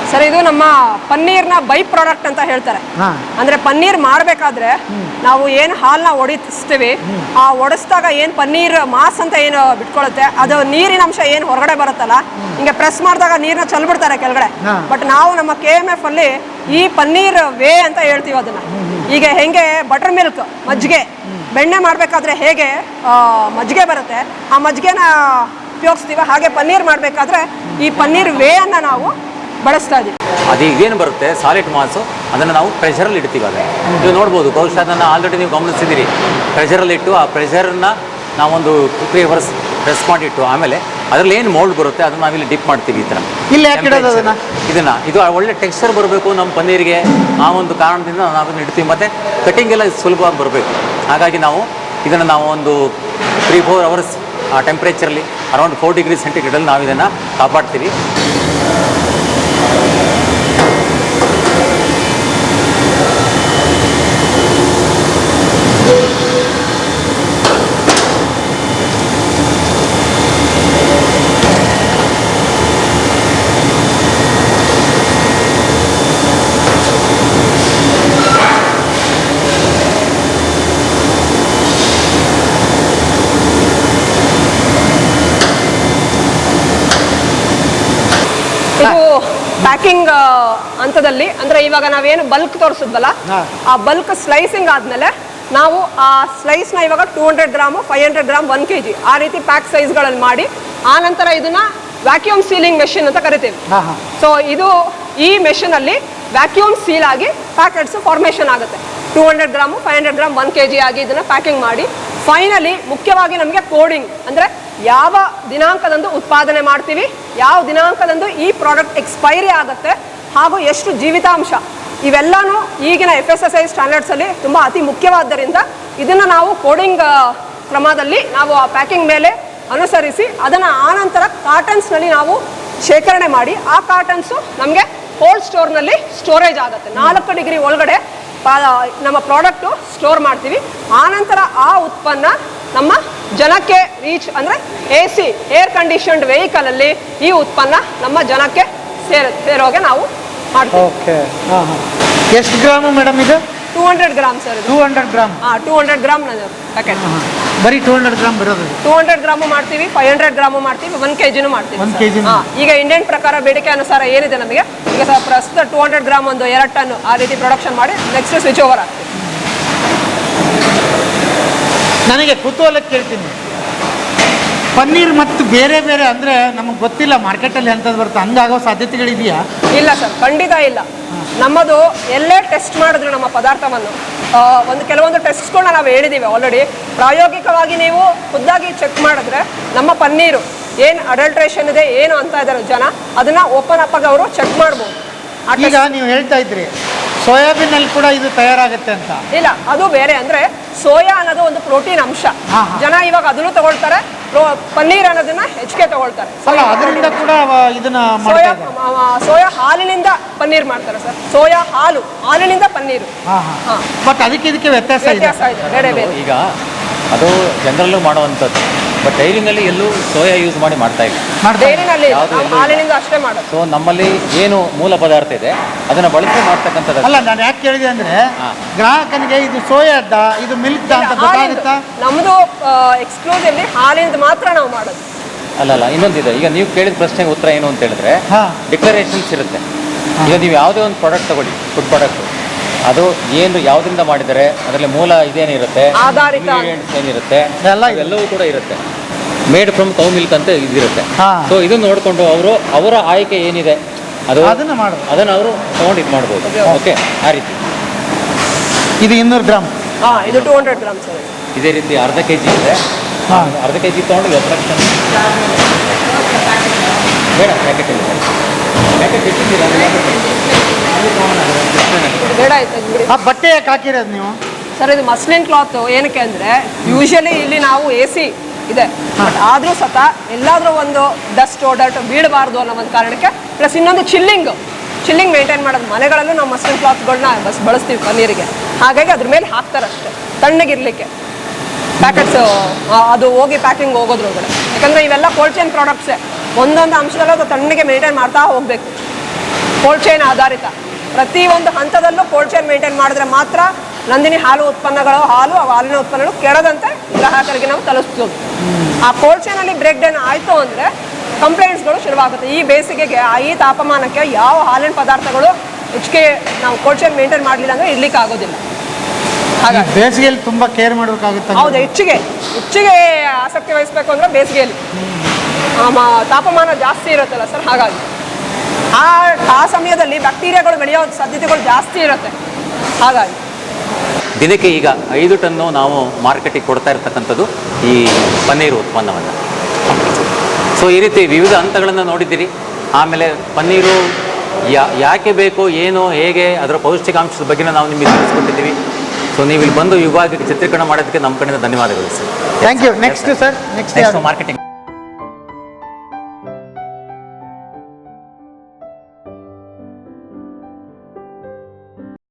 ಸರ್ ಇದು ನಮ್ಮ ಪನ್ನೀರ್ನ ಬೈ ಪ್ರಾಡಕ್ಟ್ ಅಂತ ಹೇಳ್ತಾರೆ. ಅಂದ್ರೆ ಪನ್ನೀರ್ ಮಾಡಬೇಕಾದ್ರೆ ನಾವು ಏನು ಹಾಲನ್ನ ಒಡಿಸ್ತೀವಿ, ಆ ಒಡಿಸಿದಾಗ ಏನು ಪನ್ನೀರ್ ಮಾಸ್ ಅಂತ ಏನು ಬಿಟ್ಕೊಳ್ಳುತ್ತೆ, ಅದು ನೀರಿನ ಅಂಶ ಏನು ಹೊರಗಡೆ ಬರುತ್ತಲ್ಲ, ಹಿಂಗೆ ಪ್ರೆಸ್ ಮಾಡಿದಾಗ ನೀರನ್ನ ಚೆಲ್ಬಿಡ್ತಾರೆ ಕೆಳಗಡೆ. ಬಟ್ ನಾವು ನಮ್ಮ KMF ಅಲ್ಲಿ ಈ ಪನ್ನೀರ್ ವೇ ಅಂತ ಹೇಳ್ತೀವಿ ಅದನ್ನ. ಈಗ ಹೆಂಗೆ ಬಟರ್ ಮಿಲ್ಕ್ ಮಜ್ಜಿಗೆ ಬೆಣ್ಣೆ ಮಾಡಬೇಕಾದ್ರೆ ಹೇಗೆ ಮಜ್ಜಿಗೆ ಬರುತ್ತೆ, ಆ ಮಜ್ಜಿಗೆನ ಉಪಯೋಗಿಸ್ತೀವಿ, ಹಾಗೆ ಪನ್ನೀರ್ ಮಾಡಬೇಕಾದ್ರೆ ಈ ಪನ್ನೀರ್ ವೇ ಅನ್ನ ನಾವು ಬಳಸ್ತಾ ಇದೀವಿ. ಅದು ಇದೇನು ಬರುತ್ತೆ ಸಾಲಿಡ್ ಮಾಸು, ಅದನ್ನು ನಾವು ಪ್ರೆಷರಲ್ಲಿ ಇಡ್ತೀವಿ. ಅದನ್ನು ನೀವು ನೋಡ್ಬೋದು, ಬಹುಶಃ ಅದನ್ನು ಆಲ್ರೆಡಿ ನೀವು ಗಮನಿಸಿದ್ದೀರಿ. ಪ್ರೆಷರಲ್ಲಿ ಇಟ್ಟು ಆ ಪ್ರೆಷರನ್ನು ನಾವೊಂದು 3 hours ಪ್ರೆಸ್ ಮಾಡಿಟ್ಟು ಆಮೇಲೆ ಅದರಲ್ಲಿ ಏನು ಮೌಲ್ಡ್ ಬರುತ್ತೆ ಅದನ್ನು ನಾವಿಲ್ಲಿ ಡಿಪ್ ಮಾಡ್ತೀವಿ. ಈ ಥರ ಇದು ಒಳ್ಳೆ ಟೆಕ್ಸ್ಚರ್ ಬರಬೇಕು ನಮ್ಮ ಪನ್ನೀರಿಗೆ, ಆ ಒಂದು ಕಾರಣದಿಂದ ನಾವು ಅದನ್ನು ಇಡ್ತೀವಿ. ಮತ್ತು ಕಟಿಂಗ್ ಎಲ್ಲ ಸುಲಭವಾಗಿ ಬರಬೇಕು. ಹಾಗಾಗಿ ನಾವು ಒಂದು 3-4 hours ಆ ಟೆಂಪ್ರೇಚರಲ್ಲಿ ಅರೌಂಡ್ 4 degrees Centigrade ನಾವು ಇದನ್ನು ಕಾಪಾಡ್ತೀವಿ. ಇದು ಪ್ಯಾಕಿಂಗ್ ಹಂತದಲ್ಲಿ, ಅಂದ್ರೆ ಇವಾಗ ನಾವೇನು ಬಲ್ಕ್ ತೋರಿಸಿದ್ವಲ್ಲ, ಆ ಬಲ್ಕ್ ಸ್ಲೈಸಿಂಗ್ ಆದ್ಮೇಲೆ ನಾವು ಆ ಸ್ಲೈಸ್ನ ಇವಾಗ 200 ಗ್ರಾಮ್, 500 ಗ್ರಾಮ್, 1 kg ಆ ರೀತಿ ಪ್ಯಾಕ್ ಸೈಜ್ಗಳಲ್ಲಿ ಮಾಡಿ ಆ ನಂತರ ಇದನ್ನ ವ್ಯಾಕ್ಯೂಮ್ ಸೀಲಿಂಗ್ ಮೆಷಿನ್ ಅಂತ ಕರಿತೀವಿ. ಸೊ ಈ ಮೆಷಿನ್ ಅಲ್ಲಿ ವ್ಯಾಕ್ಯೂಮ್ ಸೀಲ್ ಆಗಿ ಪ್ಯಾಕೆಟ್ಸ್ ಫಾರ್ಮೇಷನ್ ಆಗುತ್ತೆ. 200 ಗ್ರಾಮ್, 500 ಗ್ರಾಮ್, 1 kg ಆಗಿ ಇದನ್ನ ಪ್ಯಾಕಿಂಗ್ ಮಾಡಿ ಫೈನಲಿ ಮುಖ್ಯವಾಗಿ ನಮಗೆ ಕೋಡಿಂಗ್, ಅಂದ್ರೆ ಯಾವ ದಿನಾಂಕದಂದು ಉತ್ಪಾದನೆ ಮಾಡ್ತೀವಿ, ಯಾವ ದಿನಾಂಕದಂದು ಈ ಪ್ರಾಡಕ್ಟ್ ಎಕ್ಸ್ಪೈರಿ ಆಗುತ್ತೆ, ಹಾಗೂ ಎಷ್ಟು ಜೀವಿತಾಂಶ, ಇವೆಲ್ಲನೂ ಈಗಿನ FSSAI ಸ್ಟ್ಯಾಂಡರ್ಡ್ಸ್ ಅಲ್ಲಿ ತುಂಬಾ ಅತಿ ಮುಖ್ಯವಾದ್ದರಿಂದ ಇದನ್ನ ನಾವು ಕೋಡಿಂಗ್ ಕ್ರಮದಲ್ಲಿ ನಾವು ಆ ಪ್ಯಾಕಿಂಗ್ ಮೇಲೆ ಅನುಸರಿಸಿ ಅದನ್ನು ಆನಂತರ ಕಾರ್ಟನ್ಸ್ನಲ್ಲಿ ನಾವು ಶೇಖರಣೆ ಮಾಡಿ ಆ ಕಾರ್ಟನ್ಸು ನಮಗೆ ಕೋಲ್ಡ್ ಸ್ಟೋರ್ನಲ್ಲಿ ಸ್ಟೋರೇಜ್ ಆಗುತ್ತೆ. 4 ಡಿಗ್ರಿ ಒಳಗಡೆ ನಮ್ಮ ಪ್ರಾಡಕ್ಟು ಸ್ಟೋರ್ ಮಾಡ್ತೀವಿ. ಆನಂತರ ಆ ಉತ್ಪನ್ನ ನಮ್ಮ ಜನಕ್ಕೆ ರೀಚ್, ಅಂದರೆ AC ಏರ್ ಕಂಡೀಷನ್ಡ್ ವೆಹಿಕಲಲ್ಲಿ ಈ ಉತ್ಪನ್ನ ನಮ್ಮ ಜನಕ್ಕೆ ಸೇರೋಗೆ ನಾವು ಮಾಡ್ತೀವಿ. ಓಕೆ. ಎಷ್ಟು ಗ್ರಾಮು ಮೇಡಮ್ ಇದು? 200 gram sir. 200 gram? 200 gram packet. ಬರೀ 200 ಗ್ರಾಮ್ ಬರೋದು? 200 ಗ್ರಾಮು ಮಾಡ್ತೀವಿ, 500 ಗ್ರಾಮು ಮಾಡ್ತೀವಿ, 1 kgನೂ ಮಾಡ್ತೀವಿ. 1 kg? ಈಗ ಇಂಡಿಯನ್ ಪ್ರಕಾರ ಬೇಡಿಕೆ ಅನುಸಾರ ಏನಿದೆ ನಮಗೆ, ಈಗ ಪ್ರಸ್ತುತ 200 ಗ್ರಾಮ್ ಒಂದು 2 ಟನ್ ಆ ರೀತಿ ಪ್ರೊಡಕ್ಷನ್ ಮಾಡಿ ನೆಕ್ಸ್ಟ್ ಸ್ವಿಚ್ ಓವರ್ ಆಗ್ತೀವಿ. ನನಗೆ ಕುತೂಹಲ ಕೇಳ್ತೀನಿ, ಪನ್ನೀರ್ ಮತ್ತು ಬೇರೆ ಬೇರೆ ಅಂದರೆ ನಮಗೆ ಗೊತ್ತಿಲ್ಲ ಮಾರ್ಕೆಟಲ್ಲಿ ಎಂಥದ್ದು ಬರುತ್ತೆ, ಹಂಗಾಗೋ ಸಾಧ್ಯತೆಗಳಿದೆಯಾ? ಇಲ್ಲ ಸರ್, ಖಂಡಿತ ಇಲ್ಲ. ನಮ್ಮದು ಎಲ್ಲೇ ಟೆಸ್ಟ್ ಮಾಡಿದ್ರು ನಮ್ಮ ಪದಾರ್ಥವನ್ನು ಕೆಲವೊಂದು ಟೆಸ್ಟ್ಗಳನ್ನ ನಾವು ಹೇಳಿದ್ದೀವಿ ಆಲ್ರೆಡಿ. ಪ್ರಾಯೋಗಿಕವಾಗಿ ನೀವು ಖುದ್ದಾಗಿ ಚೆಕ್ ಮಾಡಿದ್ರೆ ನಮ್ಮ ಪನ್ನೀರು ಏನು ಅಡಲ್ಟ್ರೇಷನ್ ಇದೆ, ಏನು ಅಂತ ಇದ್ದಾರೆ ಜನ, ಅದನ್ನು ಓಪನ್ ಅಪ್ ಆಗಿ ಅವರು ಚೆಕ್ ಮಾಡ್ಬೋದು. ಈಗ ನೀವು ಹೇಳ್ತಾ ಇದ್ರಿ ಸೋಯಾಬೀನ್ ಅಲ್ಲಿ ಕೂಡ ಇದು ತಯಾರಾಗುತ್ತೆ ಅಂತ. ಇಲ್ಲ, ಅದು ಬೇರೆ. ಅಂದ್ರೆ ಸೋಯಾ ಅನ್ನೋದು ಒಂದು ಪ್ರೋಟೀನ್ ಅಂಶ. ಜನ ಇವಾಗ ಅದನ್ನು ತಗೊಳ್ತಾರೆ, ಪನ್ನೀರ್ ಅನ್ನೋದನ್ನ ಹೆಚ್ಚಿಗೆ ತಗೊಳ್ತಾರೆ. ಅದರಿಂದ ಕೂಡ ಇದನ್ನ ಸೋಯಾ ಹಾಲಿನಿಂದ ಪನ್ನೀರ್ ಮಾಡ್ತಾರೆ ಸರ್. ಸೋಯಾ ಹಾಲಿನಿಂದ ಪನ್ನೀರು. ಬಟ್ ಇದಕ್ಕೆ ವ್ಯತ್ಯಾಸ ಇದೆ, ಬೇರೆ ಬೇರೆ. ಈಗ ಅದು ಜನರಲ್ಲೂ ಮಾಡುವಂಥದ್ದು, ಬಟ್ ಡೈರಿನಲ್ಲಿ ಎಲ್ಲೂ ಸೋಯಾ ಯೂಸ್ ಮಾಡ್ತಾ ಇಲ್ಲ. ಡೈರಿನಲ್ಲಿ ಹಾಲಿನಿಂದ ಅಷ್ಟೇ ಮಾಡೋದು. ಸೊ ನಮ್ಮಲ್ಲಿ ಏನು ಮೂಲ ಪದಾರ್ಥ ಇದೆ ಅದನ್ನು ಬಳಸಿ ಮಾಡ್ತಕ್ಕಂಥದ್ದು. ಅಲ್ಲ, ನಾನು ಯಾಕೆ ಕೇಳಿದೆ ಅಂದ್ರೆ ಗ್ರಾಹಕನಿಗೆ ಇದು ಸೋಯಾದ, ಇದು ಮಿಲ್ಕ್ ಅಂತ ಗೊತ್ತಾಗುತ್ತಾ? ನಮ್ಮದು ಎಕ್ಸ್ಕ್ಲೂಸಿವ್ಲಿ ಹಾಲಿನಿಂದ ಮಾತ್ರ ನಾವು ಮಾಡೋದು. ಅಲ್ಲ, ಇನ್ನೊಂದಿದೆ. ಈಗ ನೀವು ಕೇಳಿದ ಪ್ರಶ್ನೆಗೆ ಉತ್ತರ ಏನು ಅಂತ ಹೇಳಿದ್ರೆ, ಡಿಕ್ಲರೇಷನ್ಸ್ ಇರುತ್ತೆ. ಈಗ ನೀವು ಯಾವುದೇ ಒಂದು ಪ್ರಾಡಕ್ಟ್ ತಗೊಳ್ಳಿ, ಫುಡ್ ಪ್ರಾಡಕ್ಟ್, ಅದು ಏನು ಯಾವುದರಿಂದ ಮಾಡಿದರೆ ಅದರಲ್ಲಿ ಮೂಲ ಇದೇನಿರುತ್ತೆ, ಇಂಗ್ರೀಡಿಯೆಂಟ್ಸ್ ಏನಿರುತ್ತೆ, ಎಲ್ಲವೂ ಕೂಡ ಇರುತ್ತೆ. ಮೇಡ್ ಫ್ರಮ್ ಕೌ ಮಿಲ್ಕ್ ಅಂತ ಇದಿರುತ್ತೆ. ಸೊ ಇದನ್ನು ನೋಡಿಕೊಂಡು ಅವರ ಆಯ್ಕೆ ಏನಿದೆ ಅದನ್ನು ಅವರು ತಗೊಂಡು ಇದು ಮಾಡ್ಬೋದು. ಓಕೆ, ಆ ರೀತಿ. ಇದು 200 ಗ್ರಾಮ್, ಇದು 200 ಗ್ರಾಮ್ ಸರ್. ಇದೇ ರೀತಿ ಅರ್ಧ kg ಇದೆ. ಅರ್ಧ kg ತೊಗೊಂಡು ಎಪ್ರಾಕ್ಷನ್ ಬೇಡ, ಪ್ಯಾಕೆಟ್ ಇಟ್ಟಿದ್ದೀರಾ? ಬೇಡ ಆಯ್ತು. ಬಟ್ಟೆ ಯಾಕೆ ಹಾಕಿರೋದು ನೀವು ಸರ್? ಇದು ಮಸ್ಲಿನ್ ಕ್ಲಾತ್. ಏನಕ್ಕೆ ಅಂದರೆ ಯೂಶಲಿ ಇಲ್ಲಿ ನಾವು AC ಇದೆ, ಬಟ್ ಆದರೂ ಸತ ಎಲ್ಲಾದರೂ ಒಂದು ಡಸ್ಟ್ ಬೀಳಬಾರ್ದು ಅನ್ನೋ ಒಂದು ಕಾರಣಕ್ಕೆ, ಪ್ಲಸ್ ಇನ್ನೊಂದು ಚಿಲ್ಲಿಂಗ್ ಮೇಂಟೈನ್ ಮಾಡೋದು. ಮನೆಗಳಲ್ಲೂ ನಾವು ಮಸ್ಲಿನ್ ಕ್ಲಾತ್ಗಳನ್ನ ಬಳಸ್ತೀವಿ ಪನ್ನೀರಿಗೆ, ಹಾಗಾಗಿ ಅದ್ರ ಮೇಲೆ ಹಾಕ್ತಾರಷ್ಟೇ ತಣ್ಣಗಿರ್ಲಿಕ್ಕೆ. ಪ್ಯಾಕೆಟ್ಸ್ ಅದು ಹೋಗಿ ಪ್ಯಾಕಿಂಗ್ ಹೋಗೋದ್ರೊಳಗಡೆ, ಯಾಕಂದರೆ ಇವೆಲ್ಲ ಕೋಲ್ಡ್ ಚೈನ್ ಪ್ರಾಡಕ್ಟ್ಸೇ. ಒಂದೊಂದು ಅಂಶದಲ್ಲೂ ಅದು ತಣ್ಣಗೆ ಮೇಂಟೈನ್ ಮಾಡ್ತಾ ಹೋಗಬೇಕು. ಕೋಲ್ಡ್ ಚೈನ್ ಆಧಾರಿತ ಪ್ರತಿಯೊಂದು ಹಂತದಲ್ಲೂ ಕೋಲ್ಡ್ ಚೈನ್ ಮೇಂಟೈನ್ ಮಾಡಿದ್ರೆ ಮಾತ್ರ ನಂದಿನಿ ಹಾಲು ಉತ್ಪನ್ನಗಳು ಹಾಲಿನ ಉತ್ಪನ್ನಗಳು ಕೆಡದಂತೆ ಗ್ರಾಹಕರಿಗೆ ನಾವು ತಲುಪಿಸೋದು. ಆ ಕೋಲ್ಡ್ ಚೈನಲ್ಲಿ ಬ್ರೇಕ್ ಡೌನ್ ಆಯಿತು ಅಂದರೆ ಕಂಪ್ಲೇಂಟ್ಸ್ಗಳು ಶುರುವಾಗುತ್ತೆ. ಈ ಬೇಸಿಗೆಗೆ ಈ ತಾಪಮಾನಕ್ಕೆ ಯಾವ ಹಾಲಿನ ಪದಾರ್ಥಗಳು ಹೆಚ್ಚಿಗೆ ನಾವು ಕೋಲ್ಡ್ ಚೈನ್ ಮೇಂಟೈನ್ ಮಾಡಲಿಲ್ಲ ಅಂದರೆ ಇಡ್ಲಿಕ್ಕೆ ಆಗೋದಿಲ್ಲ. ಹಾಗಾಗಿ ಬೇಸಿಗೆಯಲ್ಲಿ ತುಂಬ ಕೇರ್ ಮಾಡಬೇಕಾಗುತ್ತೆ. ಹೌದು, ಹೆಚ್ಚಿಗೆ ಆಸಕ್ತಿ ವಹಿಸಬೇಕು ಅಂದರೆ ಬೇಸಿಗೆಯಲ್ಲಿ ತಾಪಮಾನ ಜಾಸ್ತಿ ಇರುತ್ತಲ್ಲ ಸರ್, ಹಾಗಾಗಿ ಆ ಸಮಯದಲ್ಲಿ ಬ್ಯಾಕ್ಟೀರಿಯಾಗಳು ಬೆಳೆಯೋ ಸಾಧ್ಯತೆಗಳು ಜಾಸ್ತಿ ಇರುತ್ತೆ. ಹಾಗಾಗಿ ದಿನಕ್ಕೆ ಈಗ 5 ಟನ್ನು ನಾವು ಮಾರ್ಕೆಟಿಗೆ ಕೊಡ್ತಾ ಇರ್ತಕ್ಕಂಥದ್ದು ಈ ಪನ್ನೀರು ಉತ್ಪನ್ನವನ್ನು. ಸೊ ಈ ರೀತಿ ವಿವಿಧ ಹಂತಗಳನ್ನು ನೋಡಿದ್ದೀರಿ. ಆಮೇಲೆ ಪನ್ನೀರು ಯಾಕೆ ಬೇಕು, ಏನು, ಹೇಗೆ, ಅದರ ಪೌಷ್ಟಿಕಾಂಶದ ಬಗ್ಗೆ ನಾವು ನಿಮಗೆ ತಿಳಿಸ್ಕೊಟ್ಟಿದ್ದೀವಿ. ಸೊ ನೀವು ಇಲ್ಲಿ ಬಂದು ವಿಭಾಗಕ್ಕೆ ಚಿತ್ರೀಕರಣ ಮಾಡೋದಕ್ಕೆ ನಮ್ಮ ಕಡೆಯಿಂದ ಧನ್ಯವಾದಗಳು sir. Thank you. Next sir, next marketing